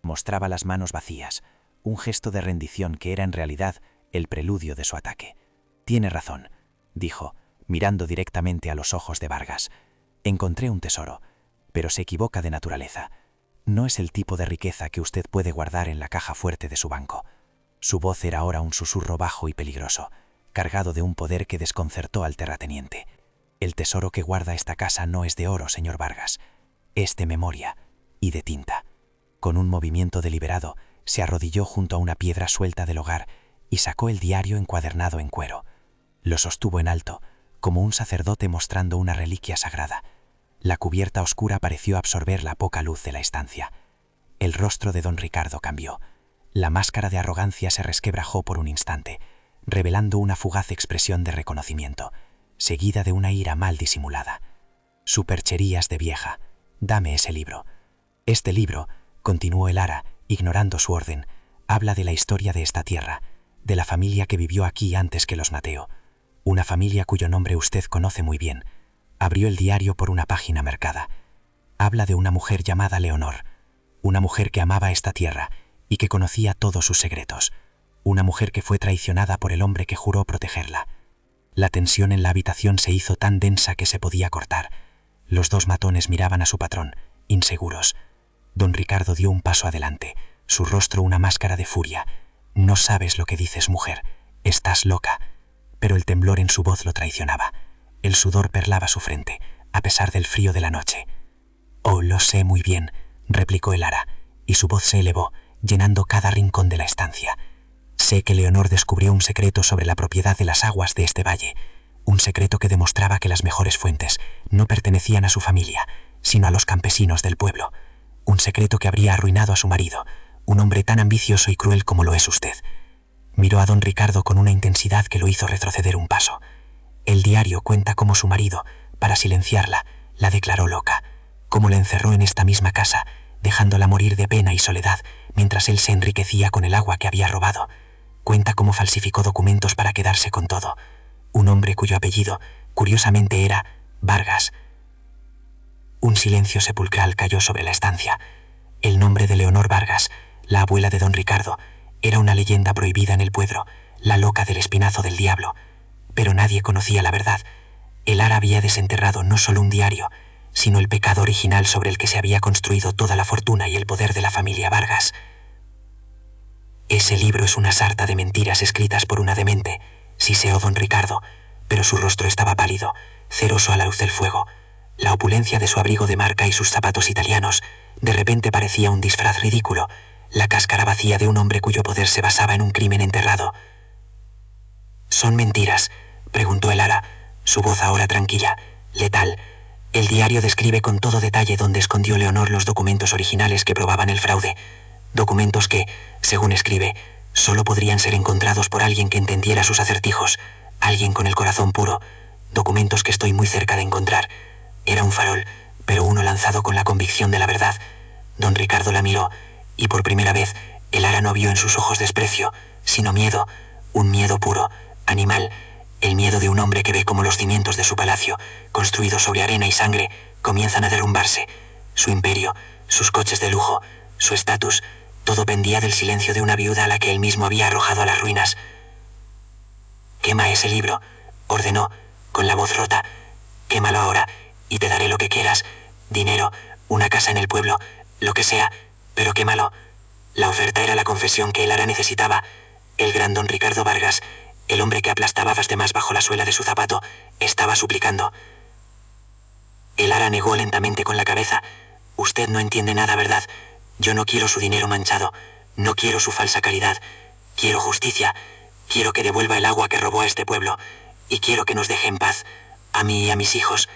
Mostraba las manos vacías, un gesto de rendición que era en realidad el preludio de su ataque. «Tiene razón», dijo, mirando directamente a los ojos de Vargas. «Encontré un tesoro, pero se equivoca de naturaleza. No es el tipo de riqueza que usted puede guardar en la caja fuerte de su banco». Su voz era ahora un susurro bajo y peligroso, cargado de un poder que desconcertó al terrateniente. «El tesoro que guarda esta casa no es de oro, señor Vargas. Es de memoria y de tinta». Con un movimiento deliberado, se arrodilló junto a una piedra suelta del hogar y sacó el diario encuadernado en cuero. Lo sostuvo en alto, como un sacerdote mostrando una reliquia sagrada. La cubierta oscura pareció absorber la poca luz de la estancia. El rostro de don Ricardo cambió. La máscara de arrogancia se resquebrajó por un instante, revelando una fugaz expresión de reconocimiento, seguida de una ira mal disimulada. «Supercherías de vieja, dame ese libro». «Este libro», continuó Elara, ignorando su orden, «habla de la historia de esta tierra, de la familia que vivió aquí antes que los Mateo. Una familia cuyo nombre usted conoce muy bien». Abrió el diario por una página marcada. «Habla de una mujer llamada Leonor, una mujer que amaba esta tierra y que conocía todos sus secretos, una mujer que fue traicionada por el hombre que juró protegerla». La tensión en la habitación se hizo tan densa que se podía cortar. Los dos matones miraban a su patrón, inseguros. Don Ricardo dio un paso adelante, su rostro una máscara de furia. «No sabes lo que dices, mujer. Estás loca». Pero el temblor en su voz lo traicionaba. El sudor perlaba su frente, a pesar del frío de la noche. «Oh, lo sé muy bien», replicó Elara, y su voz se elevó, llenando cada rincón de la estancia. «Sé que Leonor descubrió un secreto sobre la propiedad de las aguas de este valle, un secreto que demostraba que las mejores fuentes no pertenecían a su familia, sino a los campesinos del pueblo, un secreto que habría arruinado a su marido, un hombre tan ambicioso y cruel como lo es usted. Miró a don Ricardo con una intensidad que lo hizo retroceder un paso. El diario cuenta cómo su marido, para silenciarla, la declaró loca, cómo la encerró en esta misma casa, dejándola morir de pena y soledad, mientras él se enriquecía con el agua que había robado. Cuenta cómo falsificó documentos para quedarse con todo. Un hombre cuyo apellido, curiosamente, era Vargas. Un silencio sepulcral cayó sobre la estancia. El nombre de Leonor Vargas, la abuela de don Ricardo, era una leyenda prohibida en el pueblo, la loca del espinazo del diablo. Pero nadie conocía la verdad. El Ara había desenterrado no solo un diario, sino el pecado original sobre el que se había construido toda la fortuna y el poder de la familia Vargas. Ese libro es una sarta de mentiras escritas por una demente, siseó don Ricardo, pero su rostro estaba pálido, ceroso a la luz del fuego. La opulencia de su abrigo de marca y sus zapatos italianos de repente parecía un disfraz ridículo, la cáscara vacía de un hombre cuyo poder se basaba en un crimen enterrado. «¿Son mentiras?», preguntó el Ara, su voz ahora tranquila, letal. El diario describe con todo detalle dónde escondió Leonor los documentos originales que probaban el fraude. Documentos que, según escribe, solo podrían ser encontrados por alguien que entendiera sus acertijos, alguien con el corazón puro. Documentos que estoy muy cerca de encontrar. Era un farol, pero uno lanzado con la convicción de la verdad. Don Ricardo la miró, y por primera vez el Ara no vio en sus ojos desprecio, sino miedo, un miedo puro, animal, el miedo de un hombre que ve cómo los cimientos de su palacio, construidos sobre arena y sangre, comienzan a derrumbarse. Su imperio, sus coches de lujo, su estatus, todo pendía del silencio de una viuda a la que él mismo había arrojado a las ruinas. «Quema ese libro», ordenó, con la voz rota. «Quémalo ahora, y te daré lo que quieras. Dinero, una casa en el pueblo, lo que sea, pero quémalo». La oferta era la confesión que el Ara necesitaba. El gran don Ricardo Vargas, el hombre que aplastaba a los demás bajo la suela de su zapato, estaba suplicando. El Ara negó lentamente con la cabeza. «Usted no entiende nada, ¿verdad? Yo no quiero su dinero manchado, no quiero su falsa caridad. Quiero justicia, quiero que devuelva el agua que robó a este pueblo, y quiero que nos deje en paz, a mí y a mis hijos,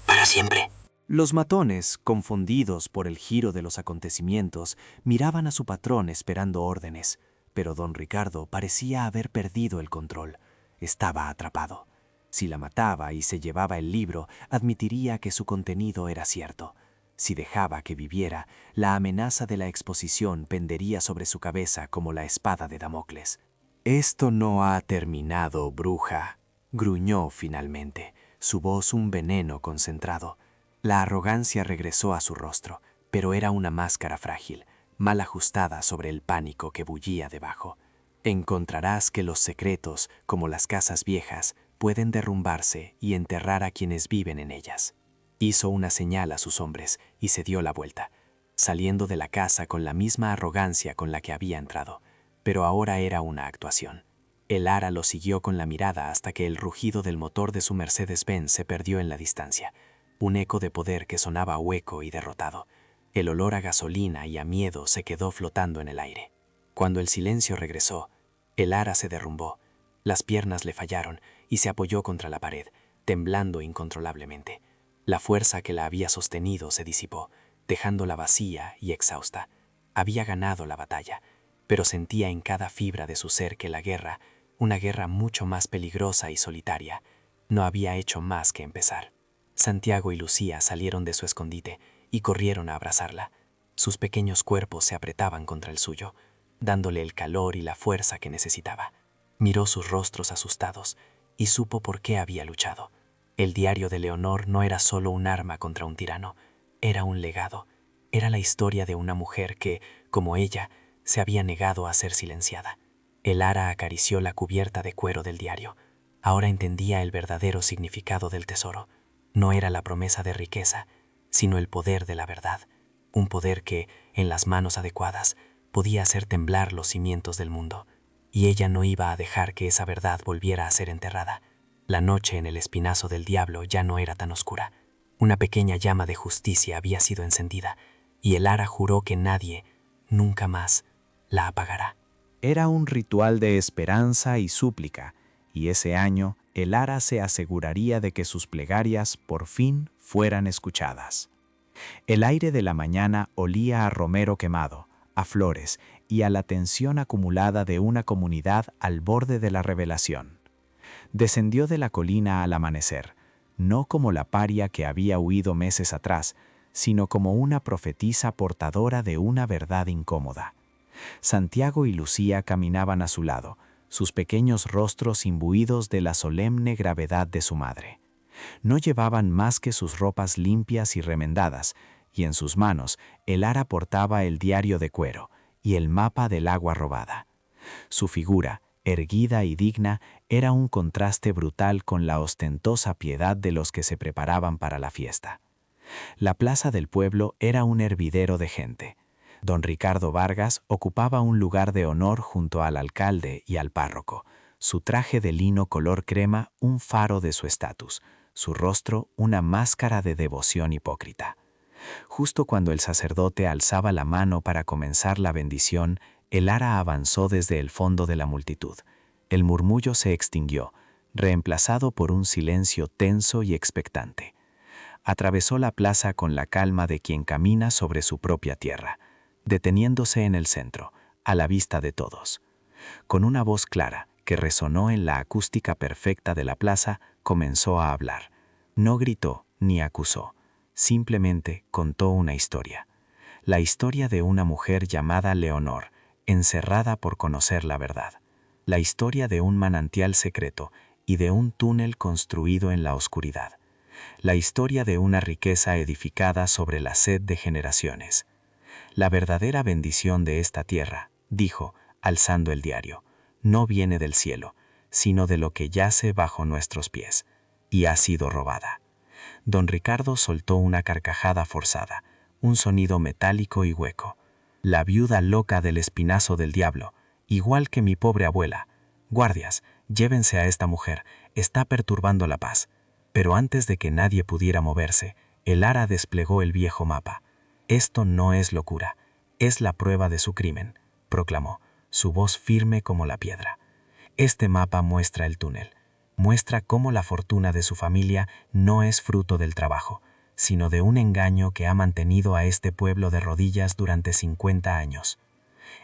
para siempre». Los matones, confundidos por el giro de los acontecimientos, miraban a su patrón esperando órdenes, pero don Ricardo parecía haber perdido el control. Estaba atrapado. Si la mataba y se llevaba el libro, admitiría que su contenido era cierto. Si dejaba que viviera, la amenaza de la exposición pendería sobre su cabeza como la espada de Damocles. «Esto no ha terminado, bruja», gruñó finalmente, su voz un veneno concentrado. La arrogancia regresó a su rostro, pero era una máscara frágil, mal ajustada sobre el pánico que bullía debajo. «Encontrarás que los secretos, como las casas viejas, pueden derrumbarse y enterrar a quienes viven en ellas». Hizo una señal a sus hombres y se dio la vuelta, saliendo de la casa con la misma arrogancia con la que había entrado, pero ahora era una actuación. El Ara lo siguió con la mirada hasta que el rugido del motor de su Mercedes-Benz se perdió en la distancia, un eco de poder que sonaba hueco y derrotado. El olor a gasolina y a miedo se quedó flotando en el aire. Cuando el silencio regresó, el Ara se derrumbó, las piernas le fallaron y se apoyó contra la pared, temblando incontrolablemente. La fuerza que la había sostenido se disipó, dejándola vacía y exhausta. Había ganado la batalla, pero sentía en cada fibra de su ser que la guerra, una guerra mucho más peligrosa y solitaria, no había hecho más que empezar. Santiago y Lucía salieron de su escondite y corrieron a abrazarla. Sus pequeños cuerpos se apretaban contra el suyo, dándole el calor y la fuerza que necesitaba. Miró sus rostros asustados y supo por qué había luchado. El diario de Leonor no era solo un arma contra un tirano, era un legado. Era la historia de una mujer que, como ella, se había negado a ser silenciada. El Ara acarició la cubierta de cuero del diario. Ahora entendía el verdadero significado del tesoro. No era la promesa de riqueza, sino el poder de la verdad. Un poder que, en las manos adecuadas, podía hacer temblar los cimientos del mundo. Y ella no iba a dejar que esa verdad volviera a ser enterrada. La noche en el espinazo del diablo ya no era tan oscura. Una pequeña llama de justicia había sido encendida, y el Ara juró que nadie, nunca más, la apagará. Era un ritual de esperanza y súplica, y ese año el Ara se aseguraría de que sus plegarias por fin fueran escuchadas. El aire de la mañana olía a romero quemado, a flores y a la tensión acumulada de una comunidad al borde de la revelación. Descendió de la colina al amanecer, no como la paria que había huido meses atrás, sino como una profetisa portadora de una verdad incómoda. Santiago y Lucía caminaban a su lado, sus pequeños rostros imbuidos de la solemne gravedad de su madre. No llevaban más que sus ropas limpias y remendadas, y en sus manos el ara portaba el diario de cuero y el mapa del agua robada. Su figura, erguida y digna, era un contraste brutal con la ostentosa piedad de los que se preparaban para la fiesta. La plaza del pueblo era un hervidero de gente. Don Ricardo Vargas ocupaba un lugar de honor junto al alcalde y al párroco, su traje de lino color crema un faro de su estatus, su rostro una máscara de devoción hipócrita. Justo cuando el sacerdote alzaba la mano para comenzar la bendición, el ara avanzó desde el fondo de la multitud. El murmullo se extinguió, reemplazado por un silencio tenso y expectante. Atravesó la plaza con la calma de quien camina sobre su propia tierra, deteniéndose en el centro, a la vista de todos. Con una voz clara, que resonó en la acústica perfecta de la plaza, comenzó a hablar. No gritó ni acusó, simplemente contó una historia. La historia de una mujer llamada Leonor, encerrada por conocer la verdad. La historia de un manantial secreto y de un túnel construido en la oscuridad. La historia de una riqueza edificada sobre la sed de generaciones. La verdadera bendición de esta tierra, dijo, alzando el diario, no viene del cielo, sino de lo que yace bajo nuestros pies, y ha sido robada. Don Ricardo soltó una carcajada forzada, un sonido metálico y hueco. La viuda loca del espinazo del diablo, igual que mi pobre abuela. Guardias, llévense a esta mujer, está perturbando la paz. Pero antes de que nadie pudiera moverse, el ara desplegó el viejo mapa. Esto no es locura, es la prueba de su crimen, proclamó, su voz firme como la piedra. Este mapa muestra el túnel, muestra cómo la fortuna de su familia no es fruto del trabajo, sino de un engaño que ha mantenido a este pueblo de rodillas durante 50 años.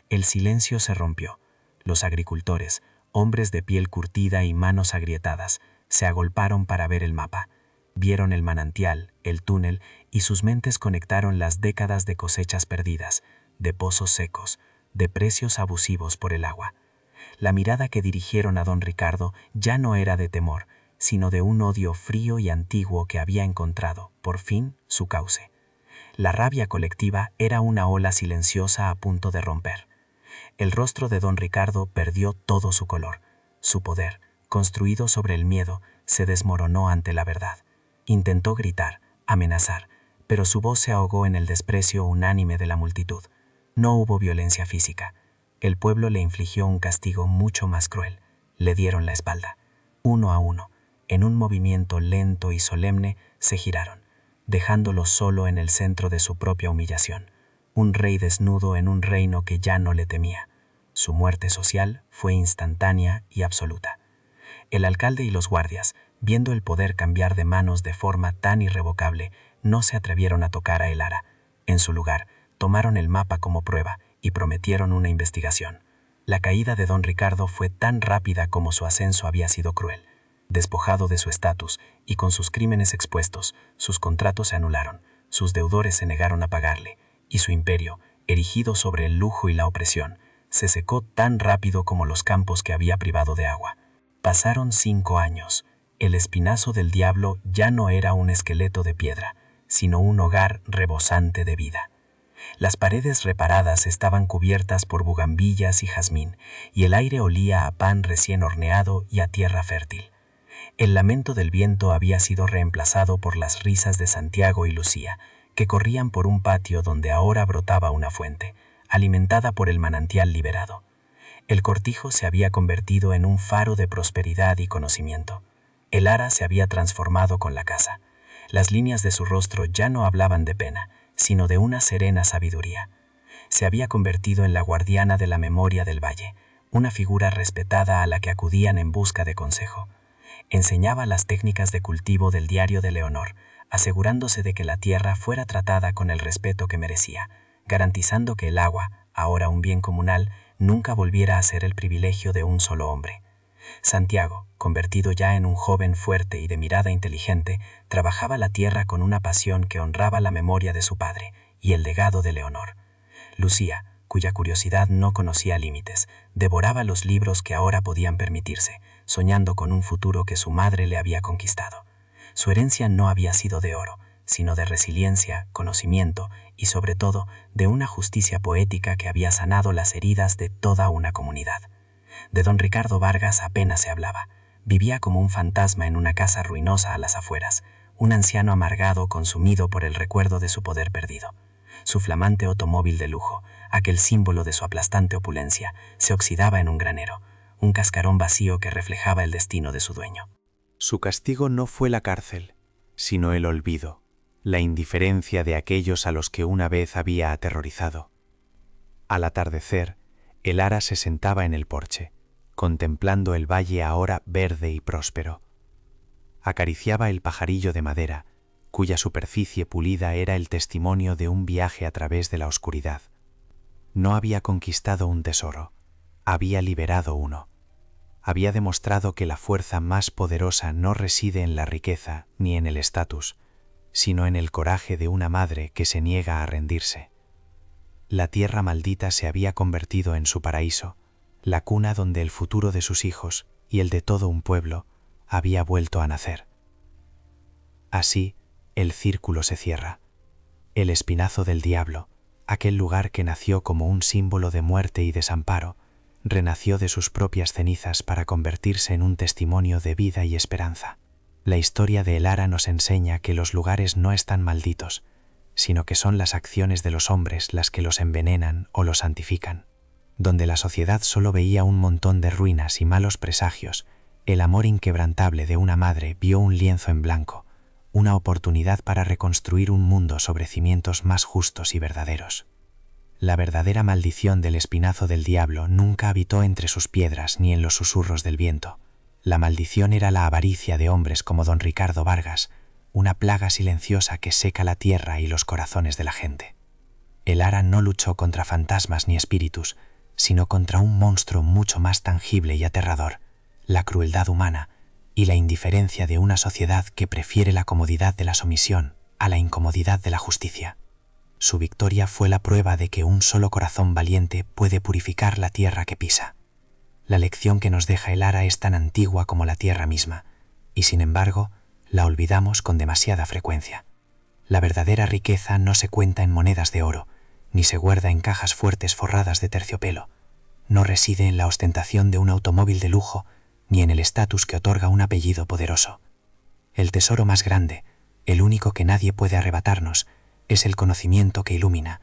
El silencio se rompió. Los agricultores, hombres de piel curtida y manos agrietadas, se agolparon para ver el mapa. Vieron el manantial, el túnel, y sus mentes conectaron las décadas de cosechas perdidas, de pozos secos, de precios abusivos por el agua. La mirada que dirigieron a don Ricardo ya no era de temor, sino de un odio frío y antiguo que había encontrado, por fin, su cauce. La rabia colectiva era una ola silenciosa a punto de romper. El rostro de don Ricardo perdió todo su color. Su poder, construido sobre el miedo, se desmoronó ante la verdad. Intentó gritar, amenazar, pero su voz se ahogó en el desprecio unánime de la multitud. No hubo violencia física. El pueblo le infligió un castigo mucho más cruel. Le dieron la espalda. Uno a uno, en un movimiento lento y solemne, se giraron, dejándolo solo en el centro de su propia humillación. Un rey desnudo en un reino que ya no le temía. Su muerte social fue instantánea y absoluta. El alcalde y los guardias, viendo el poder cambiar de manos de forma tan irrevocable, no se atrevieron a tocar a el ara. En su lugar, tomaron el mapa como prueba y prometieron una investigación. La caída de don Ricardo fue tan rápida como su ascenso había sido cruel. Despojado de su estatus y con sus crímenes expuestos, sus contratos se anularon, sus deudores se negaron a pagarle, y su imperio, erigido sobre el lujo y la opresión, se secó tan rápido como los campos que había privado de agua. Pasaron 5 años. El espinazo del diablo ya no era un esqueleto de piedra, sino un hogar rebosante de vida. Las paredes reparadas estaban cubiertas por bugambillas y jazmín, y el aire olía a pan recién horneado y a tierra fértil. El lamento del viento había sido reemplazado por las risas de Santiago y Lucía, que corrían por un patio donde ahora brotaba una fuente, alimentada por el manantial liberado. El cortijo se había convertido en un faro de prosperidad y conocimiento. El ara se había transformado con la casa. Las líneas de su rostro ya no hablaban de pena, sino de una serena sabiduría. Se había convertido en la guardiana de la memoria del valle, una figura respetada a la que acudían en busca de consejo. Enseñaba las técnicas de cultivo del diario de Leonor, asegurándose de que la tierra fuera tratada con el respeto que merecía, garantizando que el agua, ahora un bien comunal, nunca volviera a ser el privilegio de un solo hombre. Santiago, convertido ya en un joven fuerte y de mirada inteligente, trabajaba la tierra con una pasión que honraba la memoria de su padre y el legado de Leonor. Lucía, cuya curiosidad no conocía límites, devoraba los libros que ahora podían permitirse, soñando con un futuro que su madre le había conquistado. Su herencia no había sido de oro, sino de resiliencia, conocimiento y, sobre todo, de una justicia poética que había sanado las heridas de toda una comunidad. De don Ricardo Vargas apenas se hablaba. Vivía como un fantasma en una casa ruinosa a las afueras, un anciano amargado consumido por el recuerdo de su poder perdido. Su flamante automóvil de lujo, aquel símbolo de su aplastante opulencia, se oxidaba en un granero, un cascarón vacío que reflejaba el destino de su dueño. Su castigo no fue la cárcel, sino el olvido, la indiferencia de aquellos a los que una vez había aterrorizado. Al atardecer, el ara se sentaba en el porche, contemplando el valle ahora verde y próspero. Acariciaba el pajarillo de madera, cuya superficie pulida era el testimonio de un viaje a través de la oscuridad. No había conquistado un tesoro, había liberado uno. Había demostrado que la fuerza más poderosa no reside en la riqueza ni en el estatus, sino en el coraje de una madre que se niega a rendirse. La tierra maldita se había convertido en su paraíso, la cuna donde el futuro de sus hijos y el de todo un pueblo había vuelto a nacer. Así, el círculo se cierra. El espinazo del diablo, aquel lugar que nació como un símbolo de muerte y desamparo, renació de sus propias cenizas para convertirse en un testimonio de vida y esperanza. La historia de El Ara nos enseña que los lugares no están malditos, sino que son las acciones de los hombres las que los envenenan o los santifican. Donde la sociedad solo veía un montón de ruinas y malos presagios, el amor inquebrantable de una madre vio un lienzo en blanco, una oportunidad para reconstruir un mundo sobre cimientos más justos y verdaderos. La verdadera maldición del espinazo del diablo nunca habitó entre sus piedras ni en los susurros del viento. La maldición era la avaricia de hombres como don Ricardo Vargas, una plaga silenciosa que seca la tierra y los corazones de la gente. El ara no luchó contra fantasmas ni espíritus, sino contra un monstruo mucho más tangible y aterrador, la crueldad humana y la indiferencia de una sociedad que prefiere la comodidad de la sumisión a la incomodidad de la justicia. Su victoria fue la prueba de que un solo corazón valiente puede purificar la tierra que pisa. La lección que nos deja el ara es tan antigua como la tierra misma, y sin embargo, la olvidamos con demasiada frecuencia. La verdadera riqueza no se cuenta en monedas de oro, ni se guarda en cajas fuertes forradas de terciopelo. No reside en la ostentación de un automóvil de lujo, ni en el estatus que otorga un apellido poderoso. El tesoro más grande, el único que nadie puede arrebatarnos, es el conocimiento que ilumina,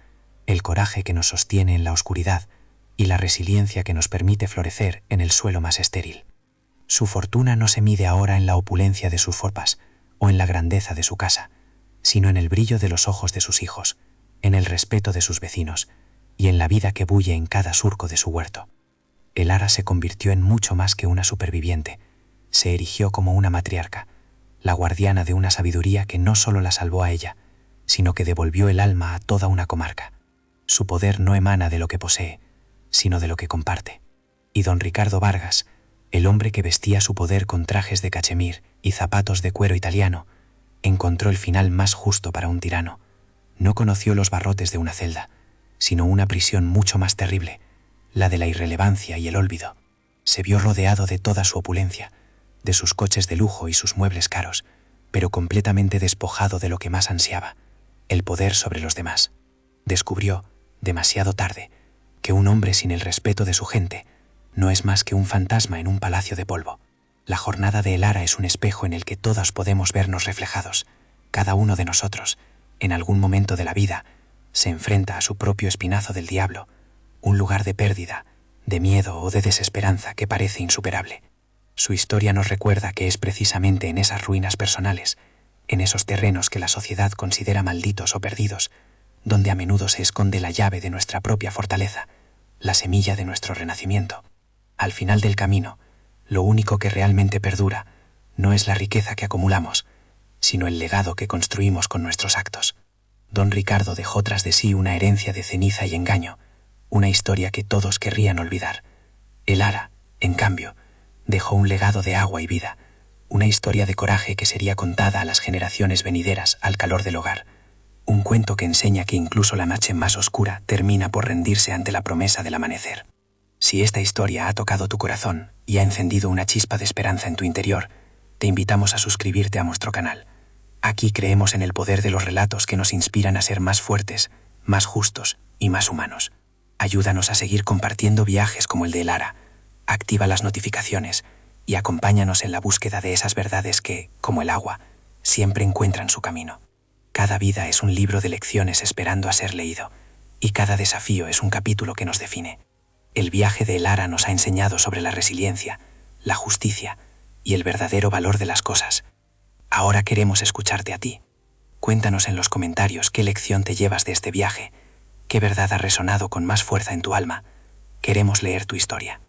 el coraje que nos sostiene en la oscuridad y la resiliencia que nos permite florecer en el suelo más estéril. Su fortuna no se mide ahora en la opulencia de sus ropas o en la grandeza de su casa, sino en el brillo de los ojos de sus hijos, en el respeto de sus vecinos y en la vida que bulle en cada surco de su huerto. El ara se convirtió en mucho más que una superviviente, se erigió como una matriarca, la guardiana de una sabiduría que no solo la salvó a ella, sino que devolvió el alma a toda una comarca. Su poder no emana de lo que posee, sino de lo que comparte. Y don Ricardo Vargas, el hombre que vestía su poder con trajes de cachemir y zapatos de cuero italiano, encontró el final más justo para un tirano. No conoció los barrotes de una celda, sino una prisión mucho más terrible, la de la irrelevancia y el olvido. Se vio rodeado de toda su opulencia, de sus coches de lujo y sus muebles caros, pero completamente despojado de lo que más ansiaba, el poder sobre los demás. Descubrió, demasiado tarde, que un hombre sin el respeto de su gente no es más que un fantasma en un palacio de polvo. La jornada de El Ara es un espejo en el que todos podemos vernos reflejados. Cada uno de nosotros, en algún momento de la vida, se enfrenta a su propio espinazo del diablo, un lugar de pérdida, de miedo o de desesperanza que parece insuperable. Su historia nos recuerda que es precisamente en esas ruinas personales, en esos terrenos que la sociedad considera malditos o perdidos, donde a menudo se esconde la llave de nuestra propia fortaleza, la semilla de nuestro renacimiento. Al final del camino, lo único que realmente perdura no es la riqueza que acumulamos, sino el legado que construimos con nuestros actos. Don Ricardo dejó tras de sí una herencia de ceniza y engaño, una historia que todos querrían olvidar. El Ara, en cambio, dejó un legado de agua y vida, una historia de coraje que sería contada a las generaciones venideras al calor del hogar, un cuento que enseña que incluso la noche más oscura termina por rendirse ante la promesa del amanecer. Si esta historia ha tocado tu corazón y ha encendido una chispa de esperanza en tu interior, te invitamos a suscribirte a nuestro canal. Aquí creemos en el poder de los relatos que nos inspiran a ser más fuertes, más justos y más humanos. Ayúdanos a seguir compartiendo viajes como el de El Ara. Activa las notificaciones y acompáñanos en la búsqueda de esas verdades que, como el agua, siempre encuentran su camino. Cada vida es un libro de lecciones esperando a ser leído, y cada desafío es un capítulo que nos define. El viaje de El Ara nos ha enseñado sobre la resiliencia, la justicia y el verdadero valor de las cosas. Ahora queremos escucharte a ti. Cuéntanos en los comentarios qué lección te llevas de este viaje, qué verdad ha resonado con más fuerza en tu alma. Queremos leer tu historia.